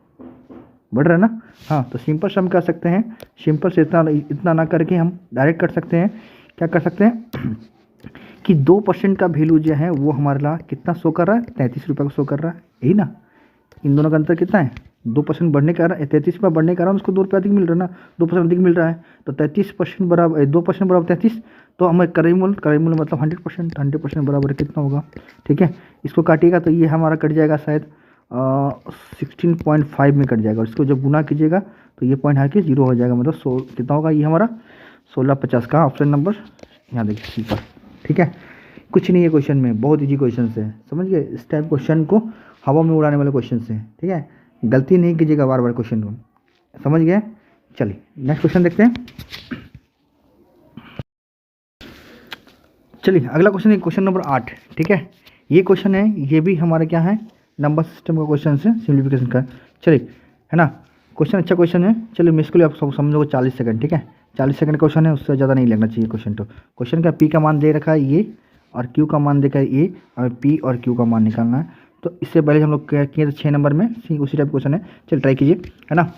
बढ़ रहा है ना। हाँ तो सिंपल से हम कर सकते हैं, सिंपल से इतना ना करके हम डायरेक्ट कर सकते हैं, क्या कर सकते हैं कि 2% का वैल्यू जो है वो हमारे लिए कितना शो कर रहा है, 33 रुपये को शो कर रहा है, यही ना। इन दोनों का अंतर कितना है, 2% बढ़ने का, 33 रुपये बढ़ने के कारण उसको 2 रुपये अधिक मिल रहा है ना, 2% अधिक मिल रहा है, तो 33% बराबर 2% बराबर 33, तो हमें क्रय मूल्य मतलब 100% बराबर कितना होगा, ठीक है। इसको काटिएगा तो ये हमारा कट जाएगा शायद 16.5 में कट जाएगा, और इसको जब गुना कीजिएगा तो ये पॉइंट आके 0 हो जाएगा, मतलब कितना होगा ये हमारा 1650 का ऑप्शन नंबर यहाँ देखिए सी पर, ठीक है। कुछ नहीं है क्वेश्चन में, बहुत ईजी क्वेश्चन है, समझ गए। इस टाइप क्वेश्चन को हवा में उड़ाने वाले क्वेश्चन हैं, ठीक है, गलती नहीं कीजिएगा बार बार क्वेश्चन को, समझ गए। चलिए नेक्स्ट क्वेश्चन देखते हैं। चलिए अगला क्वेश्चन है क्वेश्चन नंबर 8, ठीक है। ये क्वेश्चन है, ये भी हमारा क्या है, नंबर सिस्टम का क्वेश्चन है, सिम्प्लीफिकेशन का। चलिए है ना, क्वेश्चन अच्छा क्वेश्चन है। चलिए मैं इसके लिए आप सब समझोगे 40 सेकंड, ठीक है, 40 सेकंड क्वेश्चन है, उससे ज़्यादा नहीं लगना चाहिए क्वेश्चन। तो क्वेश्चन का पी का मान दे रखा है ये, और क्यू का मान देखा है ये, और पी और क्यू का मान निकालना है। तो इससे पहले हम लोग किए थे 6 नंबर में, उसी टाइप क्वेश्चन है। चलिए ट्राई कीजिए, है ना।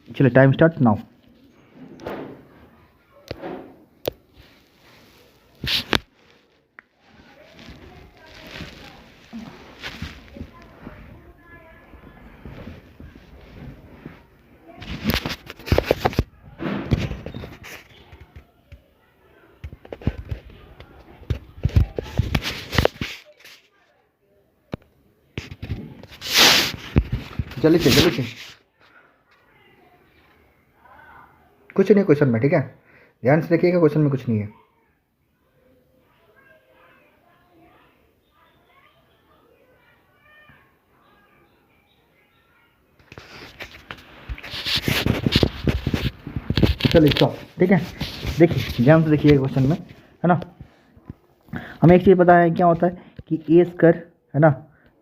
चलिए टाइम स्टार्ट नाउ। जल्दी से कुछ नहीं क्वेश्चन में, ठीक है, ध्यान से देखिएगा, क्वेश्चन में कुछ नहीं है। चलिए स्टॉप, ठीक है। देखिए ध्यान से देखिए क्वेश्चन में, है ना। हमें एक चीज़ पता है क्या होता है कि ए स्क्वायर, है ना,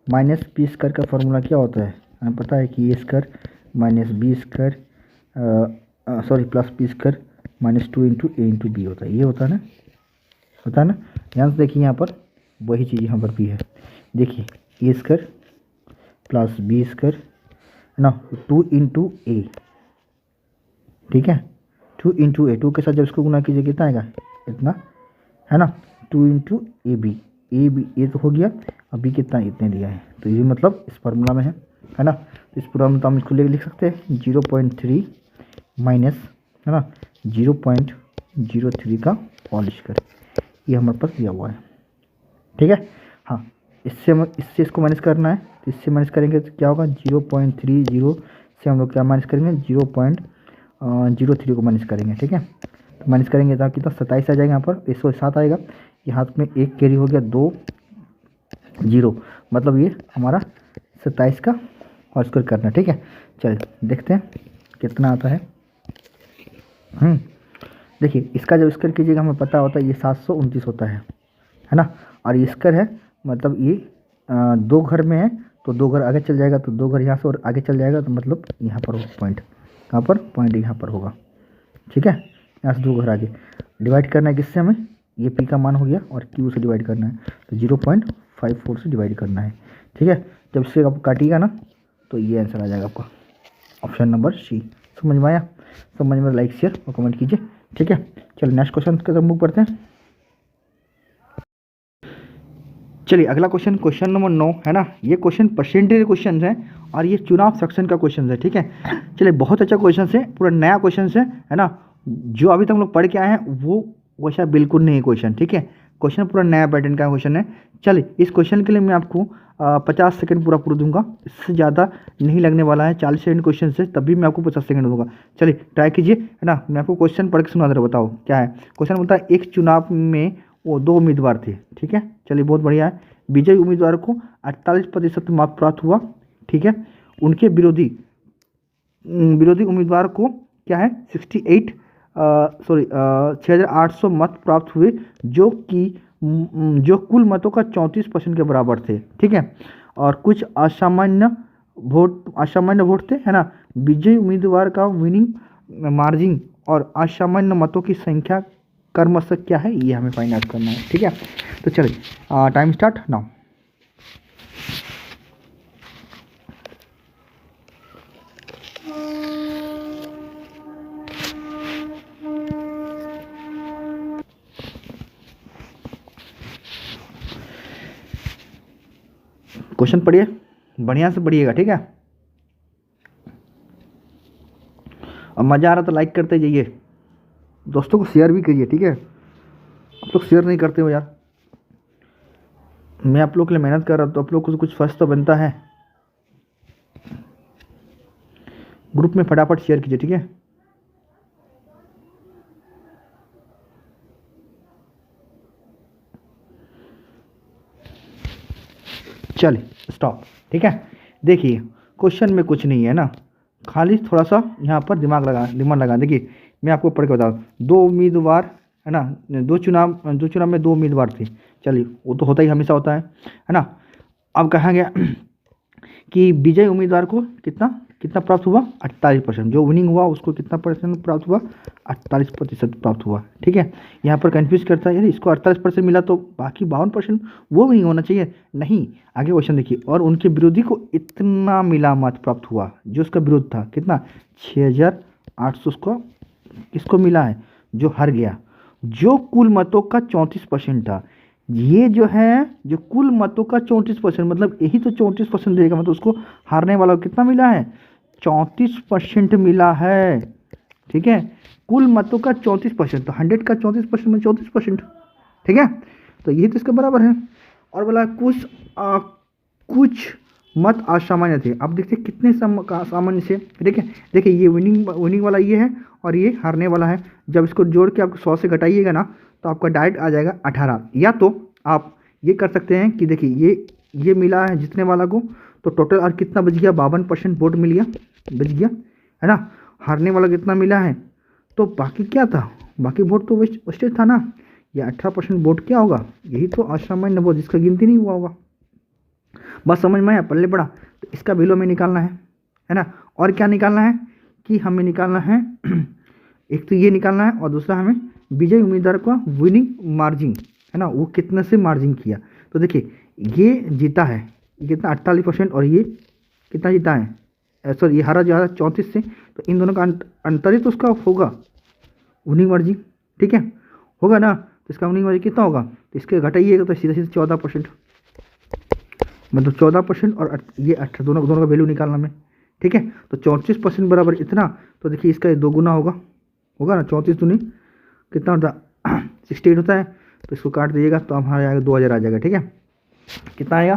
माइनस पी स्क्वायर का फॉर्मूला क्या होता है, हमें पता है कि A square minus B square sorry plus P square minus 2 into A into B होता है, ये होता है ना, होता है ना। ध्यान से देखिए यहाँ पर वही चीज़ यहाँ पर भी है, देखिए ए स्क्वायर प्लस बी स्क्वायर है ना 2 इंटू ए, ठीक है 2 इंटू ए, 2 के साथ जब इसको गुना कीजिए कितना आएगा, इतना है ना, 2 इंटू ए बी, ए तो हो गया, अब बी कितना इतने दिया है, तो ये मतलब इस फार्मूला में है ना। तो इस फार्मूला में तो हम इसको लिख सकते हैं 0.3 माइनस है ना 0.03 का होल स्क्वायर, ये हमारे पास दिया हुआ है, ठीक है। हाँ इससे इसको माइनस करना है, तो इससे माइनस करेंगे तो क्या होगा 0.30 से हम लोग क्या माइनस करेंगे 0.03 को माइनस करेंगे, ठीक है। तो माइनस करेंगे तो कितना 27 आ जाएगा, यहाँ पर 107 आएगा, ये हाथ में एक कैरी हो गया 2 0, मतलब ये हमारा 27 का होल स्क्वायर करना, ठीक है। चलिए देखते हैं कितना आता है। देखिए इसका जब स्क्वायर कीजिएगा हमें पता होता है ये 729 होता है ना, और ये स्क्वायर है मतलब ये 2 घर में है तो 2 घर आगे चल जाएगा, तो 2 घर यहाँ से और आगे चल जाएगा, तो मतलब यहाँ पर होगा पॉइंट, कहाँ पर पॉइंट यहाँ पर होगा, ठीक है। यहाँ से 2 घर आगे डिवाइड करना है किससे, हमें ये पी का मान हो गया और क्यू से डिवाइड करना है, तो 0.54 से डिवाइड करना है, ठीक है। जब इससे आप काटिएगा ना तो ये आंसर आ जाएगा आपका, ऑप्शन नंबर सी। समझ में आया, समझ में लाइक शेयर और कमेंट कीजिए, ठीक है। चलिए नेक्स्ट क्वेश्चन की तरफ मूव करते हैं। चलिए अगला क्वेश्चन, क्वेश्चन नंबर 9 है ना, ये क्वेश्चन परसेंटेज क्वेश्चन है और ये चुनाव सेक्शन का क्वेश्चन है, ठीक है। चलिए बहुत अच्छा क्वेश्चन है, पूरा नया क्वेश्चन है ना, जो अभी तक हम लोग पढ़ के आए हैं वो वैसा बिल्कुल नहीं क्वेश्चन, ठीक है। क्वेश्चन पूरा नया पैटर्न का क्वेश्चन है। चलिए इस क्वेश्चन के लिए मैं आपको 50 सेकंड पूरा दूंगा, इससे ज़्यादा नहीं लगने वाला है, 40 सेकंड क्वेश्चन से, तभी मैं आपको 50 सेकंड दूंगा। चलिए ट्राई कीजिए, है ना। मैं आपको क्वेश्चन पढ़ के सुना दे रहा हूँ, बताओ क्या है क्वेश्चन। बोलता है एक चुनाव में वो 2 उम्मीदवार थे, ठीक है। चलिए बहुत बढ़िया है, विजयी उम्मीदवार को 48% मत प्राप्त हुआ, ठीक है। उनके विरोधी उम्मीदवार को क्या है 6800 मत प्राप्त हुए, जो कुल मतों का 34% के बराबर थे, ठीक है। और कुछ असामान्य वोट थे, है ना। विजयी उम्मीदवार का विनिंग मार्जिन और असामान्य मतों की संख्या क्रमशः क्या है, ये हमें फाइंड आउट करना है, ठीक है। तो चलिए टाइम स्टार्ट नाउ। क्वेश्चन पढ़िए, बढ़िया से पढ़िएगा, ठीक है। और मज़ा आ रहा तो लाइक करते जाइए, दोस्तों को शेयर भी करिए, ठीक है। आप लोग शेयर नहीं करते हो यार, मैं आप लोग के लिए मेहनत कर रहा हूँ, तो आप लोग को कुछ फर्स्ट तो बनता है। ग्रुप में फटाफट शेयर कीजिए, ठीक है। चलिए स्टॉप, ठीक है। देखिए क्वेश्चन में कुछ नहीं है ना, खाली थोड़ा सा यहाँ पर दिमाग लगा। देखिए मैं आपको पढ़ के बताऊँ, 2 उम्मीदवार है ना, दो चुनाव में 2 उम्मीदवार थे। चलिए वो तो होता ही हमेशा होता है ना। अब कहा गया कि विजय उम्मीदवार को कितना प्राप्त हुआ 48%, जो विनिंग हुआ उसको कितना परसेंट प्राप्त हुआ 48% प्राप्त हुआ, ठीक है। यहाँ पर कंफ्यूज करता है यार, इसको 48% मिला तो बाकी 52% वो नहीं होना चाहिए, नहीं। आगे क्वेश्चन देखिए, और उनके विरोधी को इतना मिला मत प्राप्त हुआ, जो उसका विरोध था कितना 6800 उसको किसको मिला है, जो हार गया, जो कुल मतों का 34% था। ये जो है जो कुल मतों का 34%, मतलब यही तो 34% देगा, मतलब उसको हारने वाला को कितना मिला है 34% मिला है, ठीक है। कुल मतों का 34%, तो 100 का 34% में 34%, ठीक है। तो यही तो इसके बराबर है। और बोला कुछ मत असामान्य थे। अब देखते कितने सामान्य से, ठीक है। देखिए ये विनिंग वाला ये है और ये हारने वाला है। जब इसको जोड़ के आप 100 से घटाइएगा ना तो आपका डायरेक्ट आ जाएगा 18। या तो आप ये कर सकते हैं कि देखिए ये मिला है जितने वाला को, तो टोटल और कितना बच गया 52% वोट मिल गया, बच गया, है ना। हारने वाला कितना मिला है, तो बाकी क्या था, बाकी वोट तो वेस्टेज था ना। ये 18% वोट क्या होगा, यही तो असामान्य वोट जिसका गिनती नहीं हुआ होगा, बस समझ में आया, पल्ले पड़ा। तो इसका वैल्यू हमें निकालना है ना। और क्या निकालना है कि हमें निकालना है एक तो ये निकालना है और दूसरा हमें विजयी उम्मीदवार का विनिंग मार्जिन, है ना, वो कितने से मार्जिन किया। तो देखिए ये जीता है, ये कितना 48%, और ये कितना जीता है, सॉरी ये हारा जो है 34 से। तो इन दोनों का अंतर ही तो उसका होगा विनिंग मार्जिन, ठीक है, होगा ना। तो इसका विनिंग मार्जिन कितना होगा, तो इसके घटाइएगा तो सीधे सीधे 14%, मतलब 14%, और ये 18, दोनों दोनों का वैल्यू निकालना हमें, ठीक है। तो 34% बराबर इतना, तो देखिए इसका ये 2 गुना होगा ना, 34 दूनी कितना होता है 68 होता है। तो इसको काट दीजिएगा तो हमारा आएगा 2000 आ जाएगा, ठीक है। कितना आएगा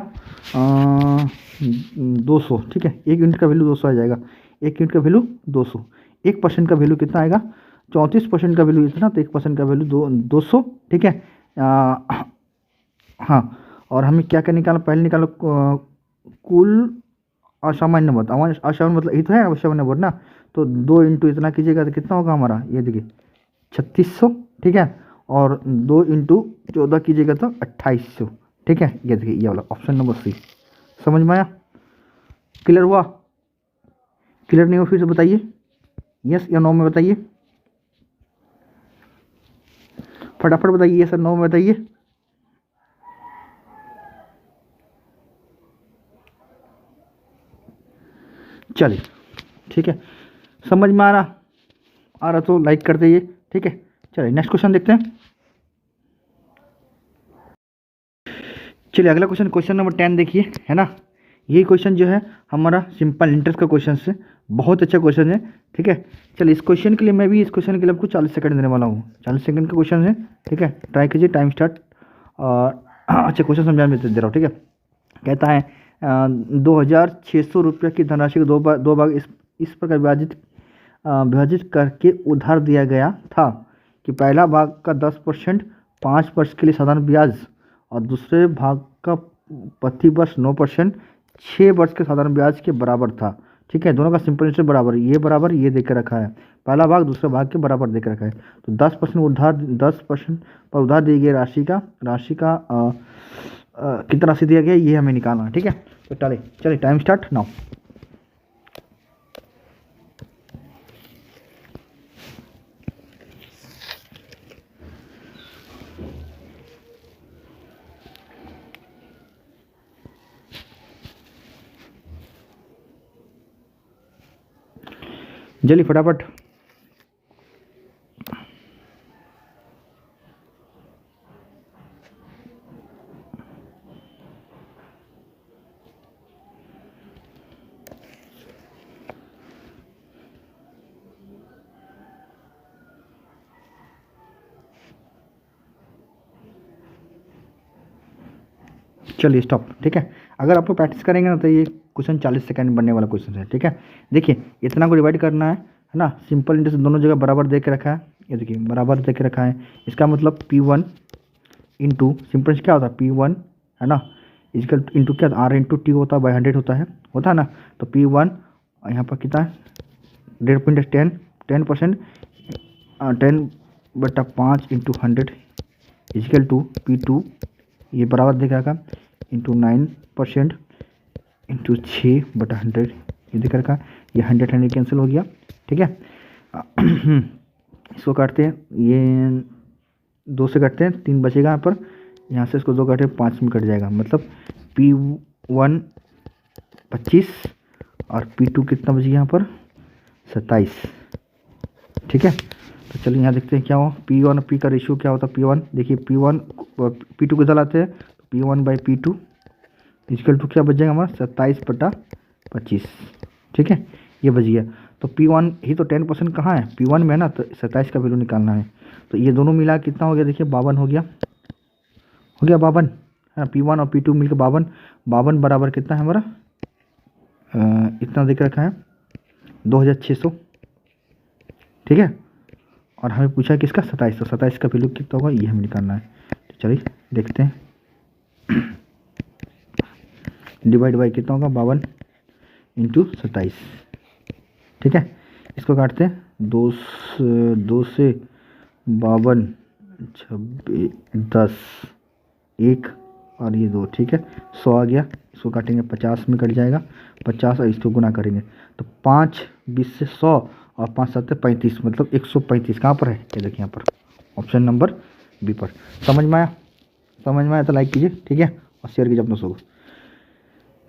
200, ठीक है। 1 यूनिट का वैल्यू 200 आ जाएगा, 1 यूनिट का वैल्यू 200। 1% का वैल्यू कितना आएगा, 34% का वैल्यू इतना, तो 1% का वैल्यू 200, ठीक है। हाँ, और हमें क्या क्या निकालना, पहले निकालो कुल असामान्य मत, असामान्य मतलब ये तो है असामान्य मत ना। तो 2 इंटू इतना कीजिएगा तो कितना होगा हमारा, ये देखिए 3600, ठीक है। और 2 इंटू 14 कीजिएगा तो 2800, ठीक है। ये देखिए ये वाला ऑप्शन नंबर सी, समझ में आया, क्लियर हुआ। क्लियर नहीं हो फिर से बताइए, यस या नो में बताइए, फटाफट बताइए, यस या नो में बताइए। चलिए ठीक है, समझ में आ रहा तो लाइक कर दीजिए, ठीक है। चलिए नेक्स्ट क्वेश्चन देखते हैं। चलिए अगला क्वेश्चन, क्वेश्चन नंबर 10 देखिए, है ना। ये क्वेश्चन जो है हमारा सिंपल इंटरेस्ट का क्वेश्चन है, बहुत अच्छा क्वेश्चन है, ठीक है। चलिए इस क्वेश्चन के लिए मैं भी इस क्वेश्चन के लिए आपको 40 सेकंड देने वाला हूँ, 40 सेकंड का क्वेश्चन है, ठीक है। ट्राई कीजिए, टाइम स्टार्ट। और अच्छा क्वेश्चन समझा मैं दे रहा हूँ, ठीक है। कहता है 2600 रुपये की धनराशि को दो भाग इस प्रकार विभाजित करके उधार दिया गया था कि पहला भाग का 10% 5 वर्ष के लिए साधारण ब्याज, और दूसरे भाग का प्रति वर्ष 9% 6 वर्ष के साधारण ब्याज के बराबर था, ठीक है। दोनों का सिंपल इंटरेस्ट बराबर ये देकर रखा है, पहला भाग दूसरे भाग के बराबर देकर रखा है। तो 10% पर उधार दी गई राशि का कितना राशि दिया गया ये हमें निकालना है, ठीक है। तो चलिए टाइम स्टार्ट नाउ। जल्दी फटाफट। चलिए स्टॉप, ठीक है। अगर आप लोग प्रैक्टिस करेंगे ना तो ये क्वेश्चन 40 सेकंड बनने वाला क्वेश्चन है, ठीक है। देखिए इतना को डिवाइड करना है ना, सिंपल इंटरेस्ट दोनों जगह बराबर दे के रखा है, ये देखिए बराबर दे के रखा है। इसका मतलब P1 इंटू सिंपल क्या होता है P1, है ना, इसका इंटू क्या R इंटू टी होता है, बाई 100 होता है ना। तो P1 यहाँ पर कितना है 10% 10/5 इंटू 100 इजिकल टू P2, ये बराबर देख रखा इंटू 9% इंटू 6/100, ये देख रखा, ये 100 कैंसिल हो गया, ठीक है। इसको काटते हैं, ये 2 से काटते हैं, 3 बचेगा यहाँ पर, यहाँ से इसको 2 काटे 5 में कट जाएगा, मतलब P1 25 और P2 कितना बच गया यहाँ पर 27, ठीक है। तो चलिए यहाँ देखते हैं क्या हो, P1 और P का रेशियो क्या होता है। P1 देखिए P1 P2 को दलाते हैं, तो P1/P2 इक्वल टू क्या बच जाएगा हमारा 27/25, ठीक है, ये बच गया। तो P1 ही तो 10% कहाँ है P1 में है ना, तो 27 का वैल्यू निकालना है। तो ये दोनों मिला कितना हो गया, देखिए 52 हो गया 52, है ना। P1 और P2 मिलकर 52 बराबर कितना है हमारा, इतना देख रखा है 2600, ठीक है। और हमें पूछा है किसका 27, तो 27 का वैल्यू कितना होगा ये हमें निकालना है। तो चलिए देखते हैं, डिवाइड बाई कितना होगा 52 इंटू 27, ठीक है। इसको काटते हैं 2 से 52 26 10 1 और ये 2, ठीक है। 100 आ गया, इसको काटेंगे 50 में कट जाएगा, 50 और इसको गुना करेंगे तो 5 20 से 100 और 5 7 35, मतलब 135 कहाँ पर है, ये देखिए यहाँ पर ऑप्शन नंबर बी पर। समझ में आया? समझ में आया तो लाइक कीजिए, ठीक है, और शेयर कीजिए अपनों को।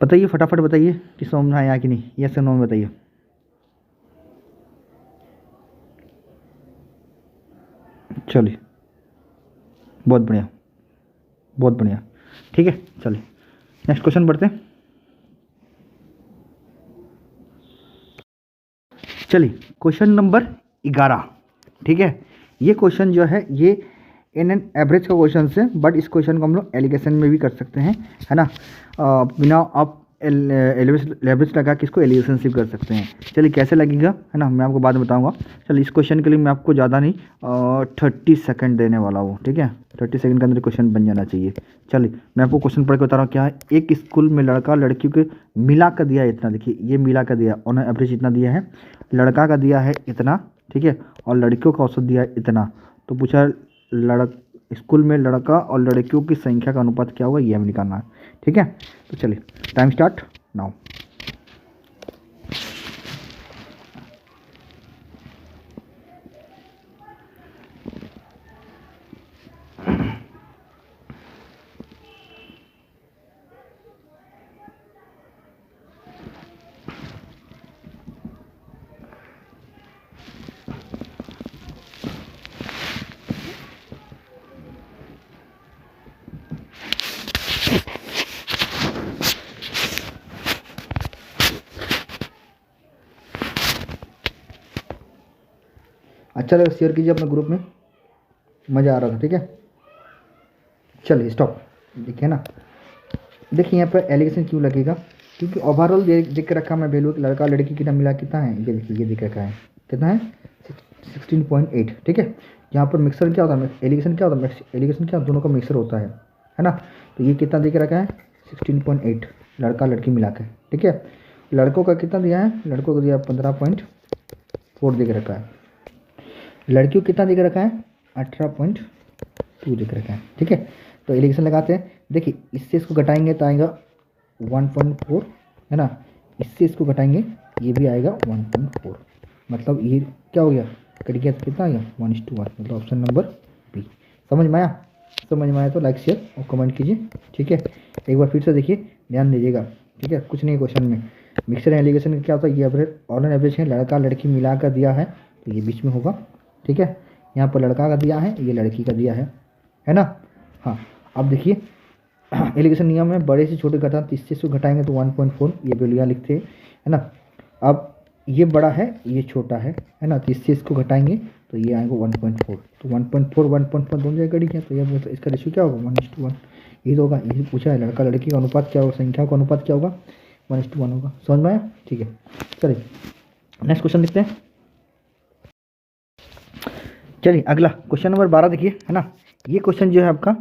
बताइए फटाफट बताइए कि समझ में आया कि नहीं, यस या नो में बताइए। चलिए बहुत बढ़िया, बहुत बढ़िया, ठीक है। चलिए नेक्स्ट क्वेश्चन बढ़ते हैं। चलिए क्वेश्चन नंबर 11, ठीक है। ये क्वेश्चन जो है ये इन एन एवरेज का क्वेश्चन है, बट इस क्वेश्चन को हम लोग एलिगेशन में भी कर सकते हैं, है ना। बिना आप एवरेज लगा के इसको एलिगेशन से भी कर सकते हैं। चलिए कैसे लगेगा, है ना, मैं आपको बाद में बताऊंगा। चलिए इस क्वेश्चन के लिए मैं आपको ज़्यादा नहीं 30 सेकंड देने वाला हूँ, ठीक है। 30 सेकंड के अंदर क्वेश्चन बन जाना चाहिए। चलिए मैं आपको क्वेश्चन पढ़ के बता रहा हूँ क्या है। एक स्कूल में लड़का लड़कियों के मिला कर दिया है इतना, देखिए ये मिला कर दिया, ऑन एवरेज इतना दिया है, लड़का का दिया है इतना, ठीक है, और लड़कियों का औसत दिया है इतना। तो पूछा स्कूल में लड़का और लड़कियों की संख्या का अनुपात क्या होगा, ये हमें निकालना है, ठीक है। तो चलिए टाइम स्टार्ट नाउ। अच्छा लगा शेयर कीजिए अपने ग्रुप में, मज़ा आ रहा था, ठीक है। चलिए स्टॉप। देखिए ना, देखिए यहाँ पर एलिगेशन क्यों लगेगा, क्योंकि ओवरऑल देख के रखा मैं वैल्यू, लड़का लड़की कितना मिला कितना है, ये देखिए ये दिख रखा है कितना है 16.8, ठीक है। यहाँ पर मिक्सर क्या होता है, एलिगेशन क्या होता है, एलिगेशन क्या दोनों का मिक्सर होता है ना। तो ये कितना दिख रखा है 16.8 लड़का लड़की मिला के, ठीक है। लड़कों का कितना दिया है, लड़कों को दिया 15.4 दिख रखा है, लड़कियों कितना दिख रखा है 18.2 दिख रखा है, ठीक है। तो एलिगेशन लगाते हैं, देखिए इससे इसको घटाएंगे तो आएगा 1.4, है ना, इससे इसको घटाएंगे ये भी आएगा 1.4, मतलब ये क्या हो गया, कट गया तो कितना आ गया 1:1, मतलब ऑप्शन नंबर बी। समझ में आया? समझ में आया तो लाइक शेयर और कमेंट कीजिए, ठीक है। एक बार फिर से देखिए, ध्यान दीजिएगा, ठीक है। कुछ नहीं क्वेश्चन में मिक्सर एलिगेशन क्या होता है, ये एवरेज ऑन एवरेज है, लड़का लड़की मिला कर दिया है तो ये बीच में होगा, ठीक है। यहाँ पर लड़का का दिया है, ये लड़की का दिया है ना। हाँ अब देखिए एलिगेशन नियम है, बड़े से छोटे घटा 30 से इसको घटाएंगे तो 1.4, ये वैल्यू यहाँ लिखते हैं, है ना। अब ये बड़ा है ये छोटा है ना, 30 से इसको घटाएंगे तो ये आएगा 1.4, तो 1.4 दोनों जगह कड़ी है, तो ये मतलब इसका रेशियो क्या होगा 1:1, ये तो होगा। यही पूछा है लड़का लड़की का अनुपात क्या होगा, संख्या का अनुपात क्या होगा 1:1 होगा। समझ में आया? ठीक है, चलिए नेक्स्ट क्वेश्चन देखते हैं। चलिए अगला क्वेश्चन नंबर 12 देखिए, है ना। ये क्वेश्चन जो है आपका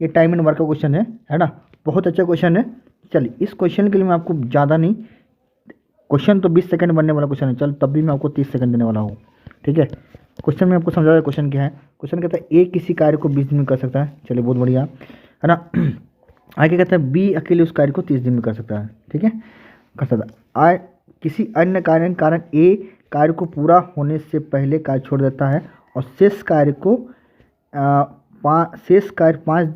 ये टाइम एंड वर्क का क्वेश्चन है ना, बहुत अच्छा क्वेश्चन है। चलिए इस क्वेश्चन के लिए मैं आपको ज़्यादा नहीं, क्वेश्चन तो 20 सेकंड बनने वाला क्वेश्चन है, चल तब भी मैं आपको 30 सेकंड देने वाला हूँ, ठीक है। क्वेश्चन में आपको समझा रहा है क्वेश्चन क्या है। क्वेश्चन कहता है ए किसी कार्य को 20 दिन में कर सकता है, चलिए बहुत बढ़िया, है ना। आगे कहता है बी अकेले उस कार्य को 30 दिन में कर सकता है, ठीक है, कर सकता है। किसी अन्य कारण ए कार्य को पूरा होने से पहले कार्य छोड़ देता है और शेष कार्य 5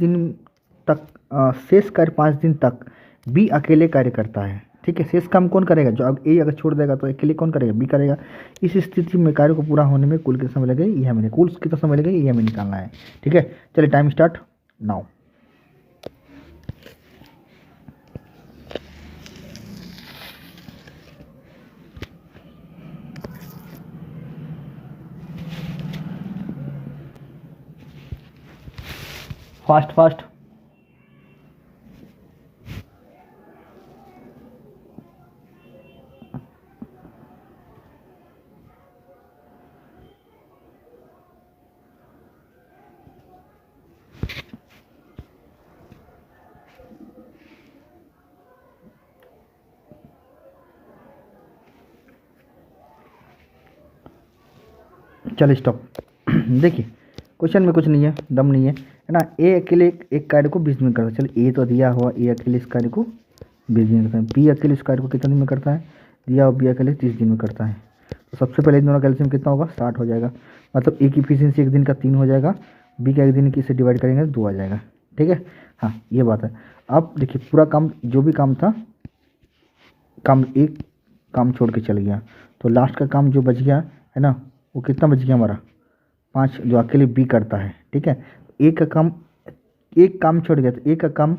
दिन तक बी अकेले कार्य करता है, ठीक है। शेष काम कौन करेगा, जो अब ए अगर छोड़ देगा तो अकेले कौन करेगा, बी करेगा। इस स्थिति में कार्य को पूरा होने में कुल कितना समय लगेगा, ये हमें कुल कितना समय लगेगा ये हमें निकालना है, ठीक है। चलिए time start now. Fast fast. चलिए स्टॉप। देखिए क्वेश्चन में कुछ नहीं है, दम नहीं है, है ना। ए अकेले एक कार्य को 20 दिन में करता है, चलो ए तो दिया हुआ, ए अकेले इस कार्य को 20 दिन में करता है। बी अकेले इस कार्य को कितने दिन में करता है, दिया हुआ, बी अकेले 30 दिन में करता है। तो सबसे पहले इन दोनों का एलसीएम कितना होगा, 60 हो जाएगा। मतलब ए की इफिशियंसी एक दिन का 3 हो जाएगा, बी का एक दिन की से डिवाइड करेंगे तो 2 आ जाएगा। ठीक है, हाँ ये बात है। अब देखिए पूरा काम जो भी काम था, काम एक काम छोड़ के चल गया, तो लास्ट का काम जो बच गया है ना, वो कितना बच गया हमारा, 5, जो अकेले बी करता है। ठीक है, एक का काम, एक काम छोड़ गया, तो एक का काम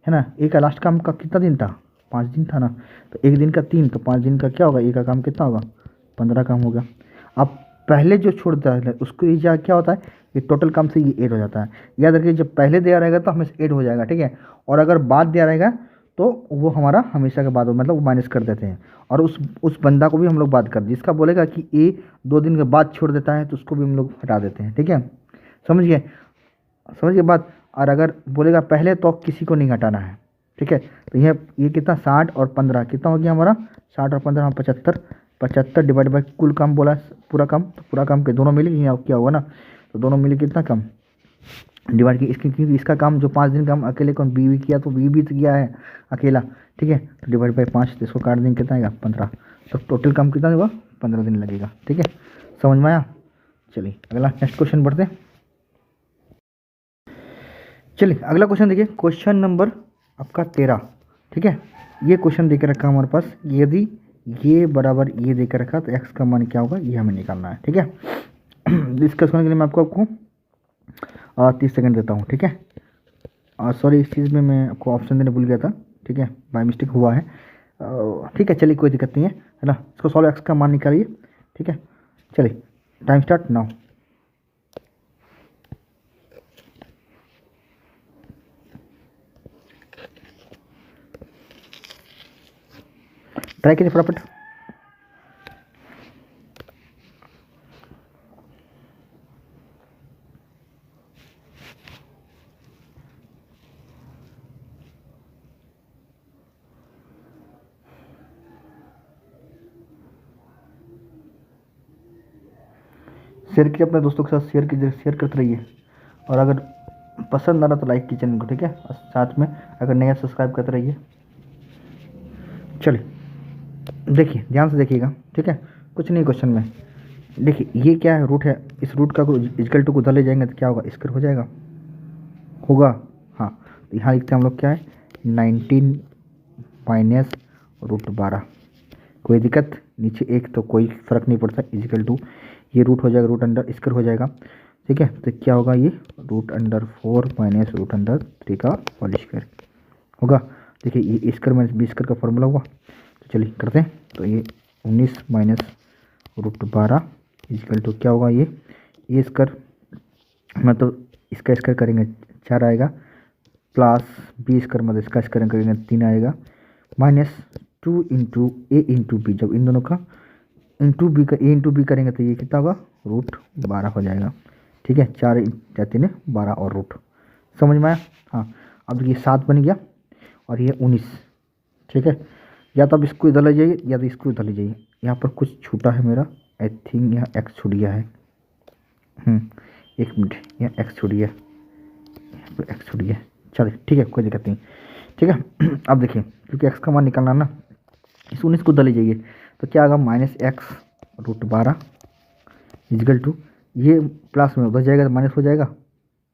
है ना, एक का लास्ट काम का कितना दिन था, 5 दिन था ना, तो एक दिन का 3, तो 5 दिन का क्या होगा, एक का काम कितना होगा, 15 काम होगा। अब पहले जो छोड़ देता है उसको ये क्या होता है, ये टोटल काम से ये ऐड हो जाता है। याद रखिए जब पहले दिया रहेगा तो हमेशा ऐड हो जाएगा, ठीक है, और अगर बाद दिया रहेगा तो वो हमारा हमेशा के बाद, मतलब वो माइनस कर देते हैं। और उस बंदा को भी हम लोग बात कर, जिसका बोलेगा कि ए 2 दिन के बाद छोड़ देता है तो उसको भी हम लोग हटा देते हैं। ठीक है, समझ गए, समझ गए बात। और अगर बोलेगा पहले तो किसी को नहीं हटाना है। ठीक है, तो ये कितना, 60 और 15 कितना हो गया हमारा, 60 और 15 75, 75 डिवाइड बाई कुल काम बोला पूरा काम, तो पूरा काम के दोनों मिले क्या होगा ना, तो दोनों मिले कितना कम डिवाइड की इसकी, क्योंकि इसका काम जो 5 दिन का हम अकेले कौन बी भी किया, तो बी भी तो किया है अकेला। ठीक है, तो डिवाइड बाई 5, तो इसको काट देंगे कितना आएगा 15, तो टोटल काम कितना होगा 15 दिन लगेगा। ठीक है, समझ में आया। चलिए अगला नेक्स्ट क्वेश्चन बढ़ते हैं। चलिए अगला क्वेश्चन देखिए, क्वेश्चन नंबर आपका 13। ठीक है, ये क्वेश्चन देकर रखा हमारे पास, यदि ये बराबर ये देकर रखा तो एक्स का मान क्या होगा ये हमें निकालना है। ठीक है, डिस्कस करने के लिए मैं आपको 30 सेकंड देता हूँ। ठीक है, सॉरी इस चीज़ में मैं आपको ऑप्शन देने भूल गया था। ठीक है, बाय मिस्टेक हुआ है। ठीक है, चलिए कोई दिक्कत नहीं है ना, इसको सॉल्व, एक्स का मान निकालिए। ठीक है, चलिए टाइम स्टार्ट नाउ। ट्राई कीजिए फटाफट। शेयर कीजिए अपने दोस्तों के साथ, शेयर कीजिए, शेयर करते रहिए। और अगर पसंद आ रहा तो लाइक कीजिए चैनल को। ठीक है, और साथ में अगर नया सब्सक्राइब करते रहिए। चलिए देखिए ध्यान से देखिएगा। ठीक है, कुछ नहीं क्वेश्चन में, देखिए ये क्या है, रूट है, इस रूट का इक्वल टू को उधर ले जाएंगे तो क्या होगा, स्क्वायर हो जाएगा, होगा। हाँ, तो यहाँ लिखते हैं हम लोग क्या है, 19 माइनस रूट 12। कोई दिक्कत, नीचे एक तो कोई फ़र्क नहीं पड़ता, इजिकल टू ये रूट हो जाएगा, रूट अंडर स्क्वायर हो जाएगा। ठीक है, तो क्या होगा, ये root under 4 minus root under 3 का होल स्क्वायर होगा। देखिए ये स्क्वायर माइनस बी स्क्वायर का फॉर्मूला हुआ। तो चलिए करते हैं, तो ये 19 माइनस रूट 12 इजिकल टू क्या होगा, ये स्क्वायर मतलब इसका स्क्वायर करेंगे 4 आएगा, प्लस बी स्क्वायर मतलब इसका स्क्वायर करेंगे 3 आएगा, minus 2 into A into B, जब इन दोनों का इंटू बी का ए इंटू बी करेंगे तो ये कितना होगा, रूट 12 हो जाएगा। ठीक है, 4 जाते हैं 12 और रूट, समझ में आया। हाँ, अब ये 7 बन गया और ये 19। ठीक है, या तो अब इसको इधर ले जाइए या तो इसको इधर ले जाइए। यहाँ पर कुछ छूटा है मेरा, आई थिंक यहाँ एक्स छूट गया है। एक मिनट, यहाँ एक्स छूट गया, यहाँ पर एक्स छूट गया। चलिए ठीक है, कोई दिक्कत नहीं। ठीक है, अब देखिए क्योंकि एक्स का मान निकालना ना, इस 19 को उधर ले जाइए तो क्या होगा, minus x root 12 is equal to, ये प्लस में उधर जाएगा तो माइनस हो जाएगा,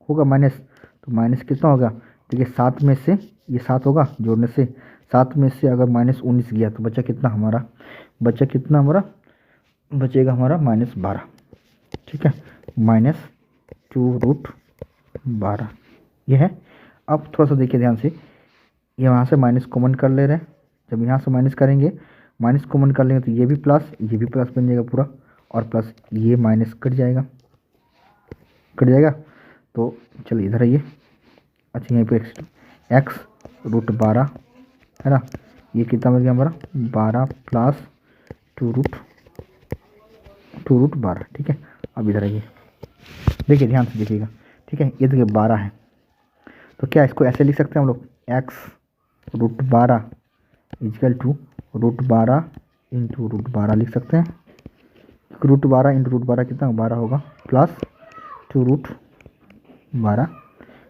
होगा माइनस, तो माइनस कितना होगा, देखिए 7 में से ये 7 होगा जोड़ने से, 7 में से अगर माइनस 19 गया तो बचा कितना हमारा, बचा कितना हमारा, बचेगा हमारा माइनस 12। ठीक है, माइनस 2 रूट 12 ये है। अब थोड़ा सा देखिए ध्यान से, ये वहाँ से माइनस कॉमन कर ले रहे हैं, जब यहाँ से माइनस करेंगे, माइनस कॉमन कर लेंगे तो ये भी प्लस बन जाएगा पूरा, और प्लस ये माइनस कट जाएगा, तो चलिए इधर आइए। अच्छा यहाँ पे एक्स रूट 12 है ना, ये कितना बन गया हमारा, 12 प्लस 2 रूट 12। ठीक है, अब इधर आइए, देखिए ध्यान से देखिएगा। ठीक है, ये देखिए 12 है, तो क्या इसको ऐसे लिख सकते हैं हम लोग, x root 12 is equal to root 12 into root 12 लिख सकते हैं। रूट 12 इंटू रूट 12 कितना 12 होगा, प्लस 2 रूट 12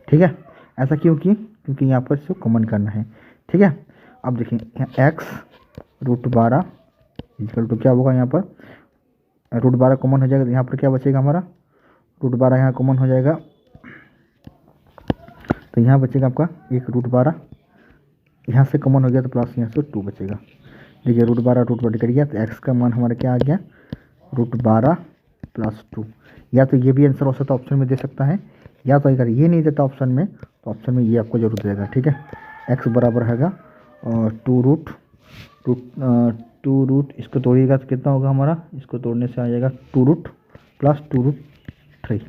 ठीक है, ऐसा क्यों की, क्योंकि यहाँ पर इसको कॉमन करना है। ठीक है, अब देखिए यहाँ x √12 इक्वल टू क्या होगा, यहाँ पर √12 कॉमन हो जाएगा तो यहाँ पर क्या बचेगा हमारा, √12 यहाँ कॉमन हो जाएगा तो यहाँ बचेगा आपका एक √12, यहाँ से कॉमन हो गया तो प्लस यहाँ से 2 बचेगा। देखिए √12 कट गया तो x का मान हमारा क्या आ गया, √12 + 2। या तो ये भी आंसर हो सकता है ऑप्शन में दे सकता है, या तो अगर ये नहीं देता ऑप्शन में तो ऑप्शन में ये आपको जरूर देगा। ठीक है, x बराबर हैगा 2 रूट इसको तोड़िएगा तो कितना होगा हमारा, इसको तोड़ने से आ जाएगा 2 रूट + 2√3।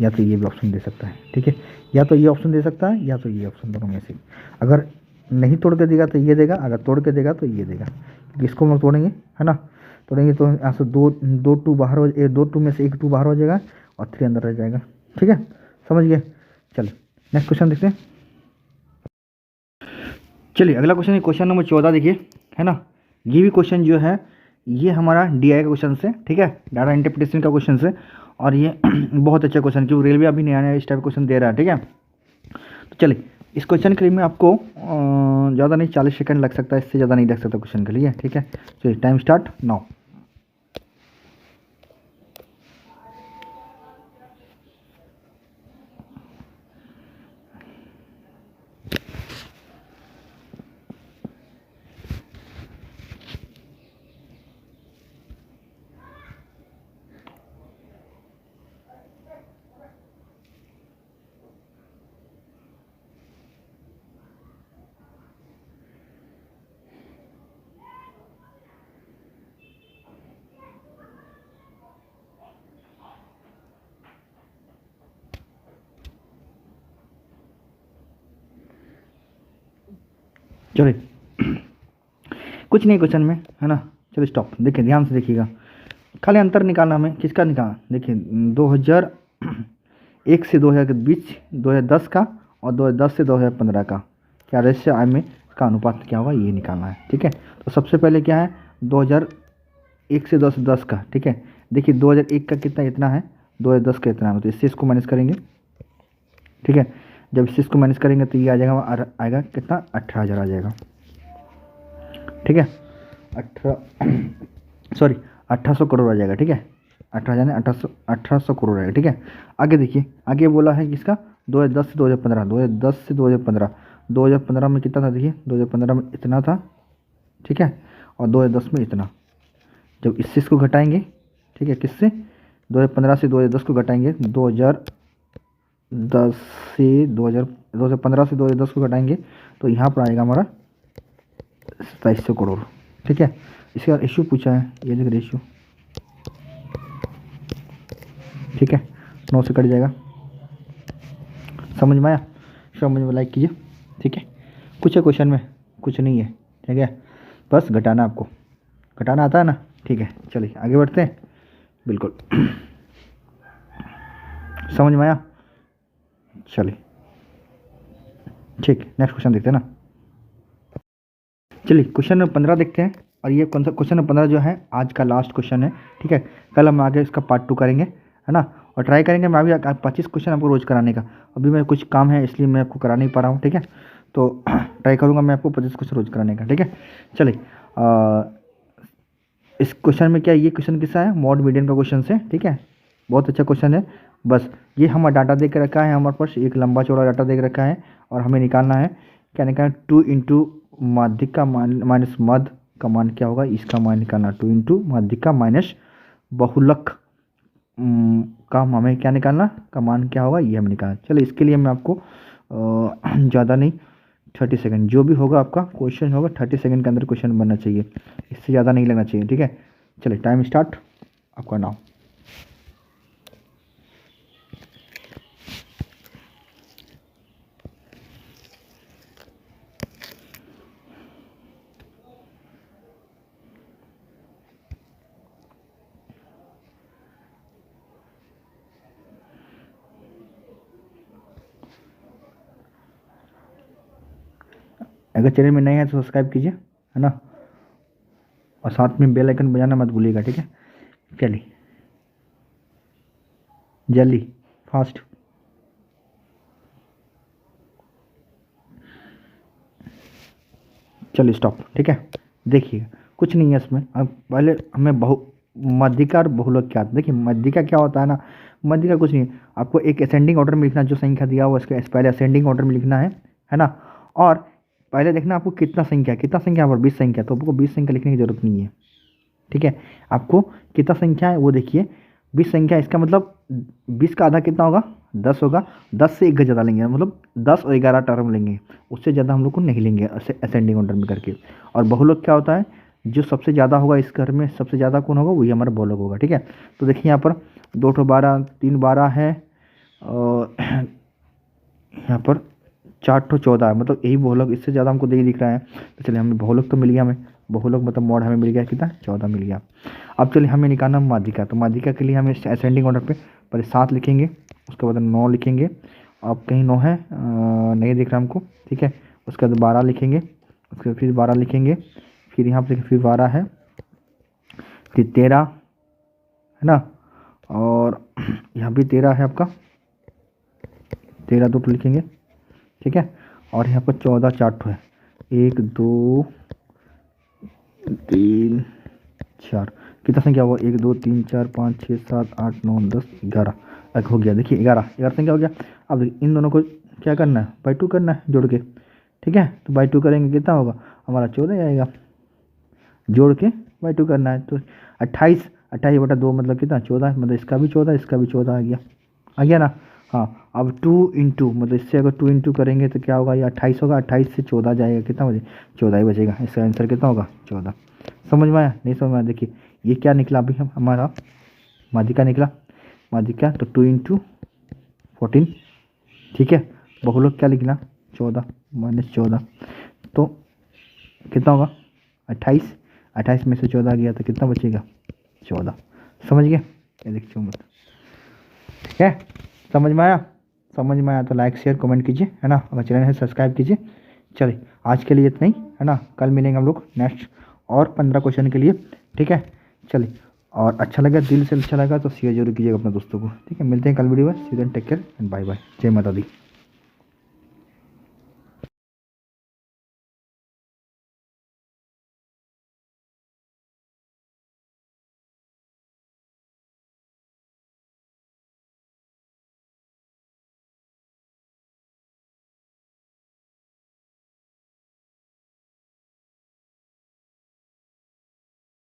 या तो ये भी ऑप्शन दे सकता है। ठीक है, या तो ये ऑप्शन दे सकता है या तो ये ऑप्शन, दोनों में से। अगर नहीं तोड़ के देगा तो ये देगा, अगर तोड़ के देगा तो ये देगा, क्योंकि इसको हम तोड़ेंगे है ना, तोड़ेंगे तो यहाँ से दो टू बाहर हो, 2 में से 1 2 बाहर हो जाएगा और 3 अंदर रह जाएगा। ठीक है, समझ गए। चलिए नेक्स्ट क्वेश्चन देखते हैं। चलिए अगला क्वेश्चन है क्वेश्चन नंबर 14 देखिए, है ना। ये भी क्वेश्चन जो है ये हमारा DI का क्वेश्चन से, ठीक है, डाटा इंटरप्रिटेशन का क्वेश्चन से, और ये बहुत अच्छा क्वेश्चन, क्योंकि रेलवे अभी नया नया इस टाइप क्वेश्चन दे रहा है। ठीक है, तो चलिए इस क्वेश्चन के लिए मैं आपको ज़्यादा नहीं 40 सेकंड लग सकता है, इससे ज़्यादा नहीं लग सकता क्वेश्चन के लिए। ठीक है, चलिए टाइम स्टार्ट नाउ। चलिए कुछ नहीं क्वेश्चन में, है ना। चलो स्टॉप, देखिए ध्यान से देखिएगा, खाली अंतर निकालना हमें, किसका निकालना, देखिए 2001 से 2000 के बीच 2010 का, और 2010 से 2015 का क्या रेशियो आय में का अनुपात क्या होगा, ये निकालना है। ठीक है, तो सबसे पहले क्या है 2001 से 2010 का। ठीक है, देखिए 2001 का कितना इतना है, 2010 का इतना है, तो इससे इसको माइनस करेंगे। ठीक है, जब इससे इसको माइनस करेंगे तो ये आ जाएगा, आएगा कितना, 18,000 आ जाएगा। ठीक है, 1800 करोड़ आ जाएगा। ठीक है, 18,000 ने 1800 करोड़ आएगा। ठीक है, आगे देखिए, आगे बोला है किसका, 2010 से 2015, 2010 से 2015, 2015 में कितना था, देखिए 2015 में इतना था। ठीक है, और 2010 में इतना, जब इससे इसको घटाएंगे, ठीक है, किससे, 2015 से 2010 को घटाएंगे, 2010 से 2015 से 2010 को घटाएंगे तो यहाँ पर आएगा हमारा 2700 करोड़। ठीक है, इसके बाद रेशियो पूछा है, ये देखिए रेशियो। ठीक है, 9 से कट जाएगा, समझ में आया, समझ में लाइक कीजिए। ठीक है, कुछ है क्वेश्चन में, कुछ नहीं है। ठीक है, बस घटाना, आपको घटाना आता है ना। ठीक है, चलिए आगे बढ़ते हैं, बिल्कुल समझ में आया। चलिए ठीक, नेक्स्ट क्वेश्चन देखते हैं ना। चलिए क्वेश्चन नंबर 15 देखते हैं, और ये कौन सा क्वेश्चन नंबर 15 जो है आज का लास्ट क्वेश्चन है। ठीक है, कल हम आगे इसका पार्ट 2 करेंगे, है ना, और ट्राई करेंगे मैं अभी 25 क्वेश्चन आपको रोज़ कराने का। अभी मैं कुछ काम है इसलिए मैं आपको करा नहीं पा रहा हूँ। ठीक है, तो ट्राई करूँगा मैं आपको 25 क्वेश्चन रोज़ कराने का। ठीक है, चलिए इस क्वेश्चन में क्या, ये क्वेश्चन किसका है, मॉड मीडियन का क्वेश्चन है। ठीक है, बहुत अच्छा क्वेश्चन है। बस ये हमारा डाटा दे के रखा है, हमारे पास एक लंबा चौड़ा डाटा दे के रखा है, और हमें निकालना है, क्या निकालना, 2 इंटू माध्यिका माइनस मध्य का मान क्या होगा, इसका मान निकालना, 2 इंटू माध्यिका माइनस बहुलक का हमें क्या निकालना, का मान क्या होगा, ये हमें निकालना। चलो इसके लिए मैं आपको ज़्यादा नहीं 30 सेकंड, जो भी होगा आपका क्वेश्चन होगा 30 सेकंड के अंदर क्वेश्चन बनना चाहिए, इससे ज़्यादा नहीं लगना चाहिए। ठीक है, चलिए टाइम स्टार्ट आपका नाउ। अगर चैनल में नए हैं तो सब्सक्राइब कीजिए, है ना, और साथ में बेल आइकन बजाना मत भूलिएगा। ठीक है, चलिए जल्दी फास्ट। चलो स्टॉप, ठीक है। देखिए कुछ नहीं है इसमें। अब पहले हमें मध्यिका और बहुलक क्या, देखिए मध्यिका क्या होता है ना, मध्यिका कुछ नहीं है, आपको एक असेंडिंग ऑर्डर में लिखना, जो संख्या दिया हुआ उसके पहले असेंडिंग ऑर्डर में लिखना है ना। और पहले देखना आपको कितना संख्या यहाँ पर 20 संख्या, तो आपको 20 संख्या लिखने की जरूरत नहीं है, ठीक है। आपको कितना संख्या है वो देखिए, 20 संख्या, इसका मतलब 20 का आधा कितना होगा, 10 होगा। 10 से एक ज़्यादा लेंगे, मतलब 10 और 11 टर्म लेंगे, उससे ज़्यादा हम लोग को नहीं लेंगे असेंडिंग ऑर्डर में करके। और बहुलक क्या होता है, जो सबसे ज़्यादा होगा इस घर में, सबसे ज़्यादा कौन होगा, वही हमारा बहुलक होगा, ठीक है। तो देखिए यहाँ पर 2 तो 12, 3 12 है, और यहाँ पर 4 तो 14 है, मतलब यही बहुलक, इससे ज़्यादा हमको नहीं दिख रहा है। तो चलिए हमें बहुलक तो मिल गया, हमें बहुलक मतलब मॉड हमें मिल गया, कितना 14 मिल गया। अब चलिए हमें निकालना माध्यिका, तो माध्यिका के लिए हमें असेंडिंग ऑर्डर पे पहले 7 लिखेंगे, उसके बाद 9 लिखेंगे। अब कहीं 9 है, नहीं दिख रहा हमको, ठीक है। उसके बाद 12 लिखेंगे, उसके बाद फिर 12 लिखेंगे, फिर यहाँ पर फिर 12 है, फिर 13 है ना, और यहाँ भी 13 है आपका, 13 2 लिखेंगे, ठीक है। और यहाँ पर 14 4 है, 1 2 3 4, कितना संख्या हुआ, 1 2 3 4 5 6 7 8 9 10 11, एक हो गया, देखिए 11 संख्या हो गया। अब देखिए इन दोनों को क्या करना है, बाई 2 करना है जोड़ के, ठीक है। तो बाई 2 करेंगे, कितना होगा हमारा 14 आएगा, जोड़ के बाई 2 करना है, तो 28 बटा 2 मतलब कितना 14, मतलब इसका भी 14, इसका भी 14 आ गया ना। हाँ, अब 2 इंटू, मतलब इससे अगर 2 इंटू करेंगे तो क्या होगा, ये 28 होगा, 28 से 14 जाएगा, कितना बचे, 14 ही बचेगा, इसका आंसर कितना होगा 14। समझ में आया, नहीं समझ में आया, देखिए ये क्या निकला अभी हमारा माध्यिका निकला, माध्यिका तो 2 इंटू 14, ठीक है। बहुलक क्या लिखना 14 - 14, तो कितना होगा 28 में से 14 गया तो कितना बचेगा 14। समझ गया, ये देखिए मत, ठीक है। समझ में आया तो लाइक शेयर कमेंट कीजिए, है ना। अगर चैनल है सब्सक्राइब कीजिए। चलिए आज के लिए इतना ही, है ना। कल मिलेंगे हम लोग नेक्स्ट और 15 क्वेश्चन के लिए, ठीक है। चलिए, और अच्छा लगा, दिल से अच्छा लगा तो शेयर जरूर कीजिएगा अपने दोस्तों को, ठीक है। मिलते हैं कल वीडियो में, see you then, take care and bye bye, जय माता दी।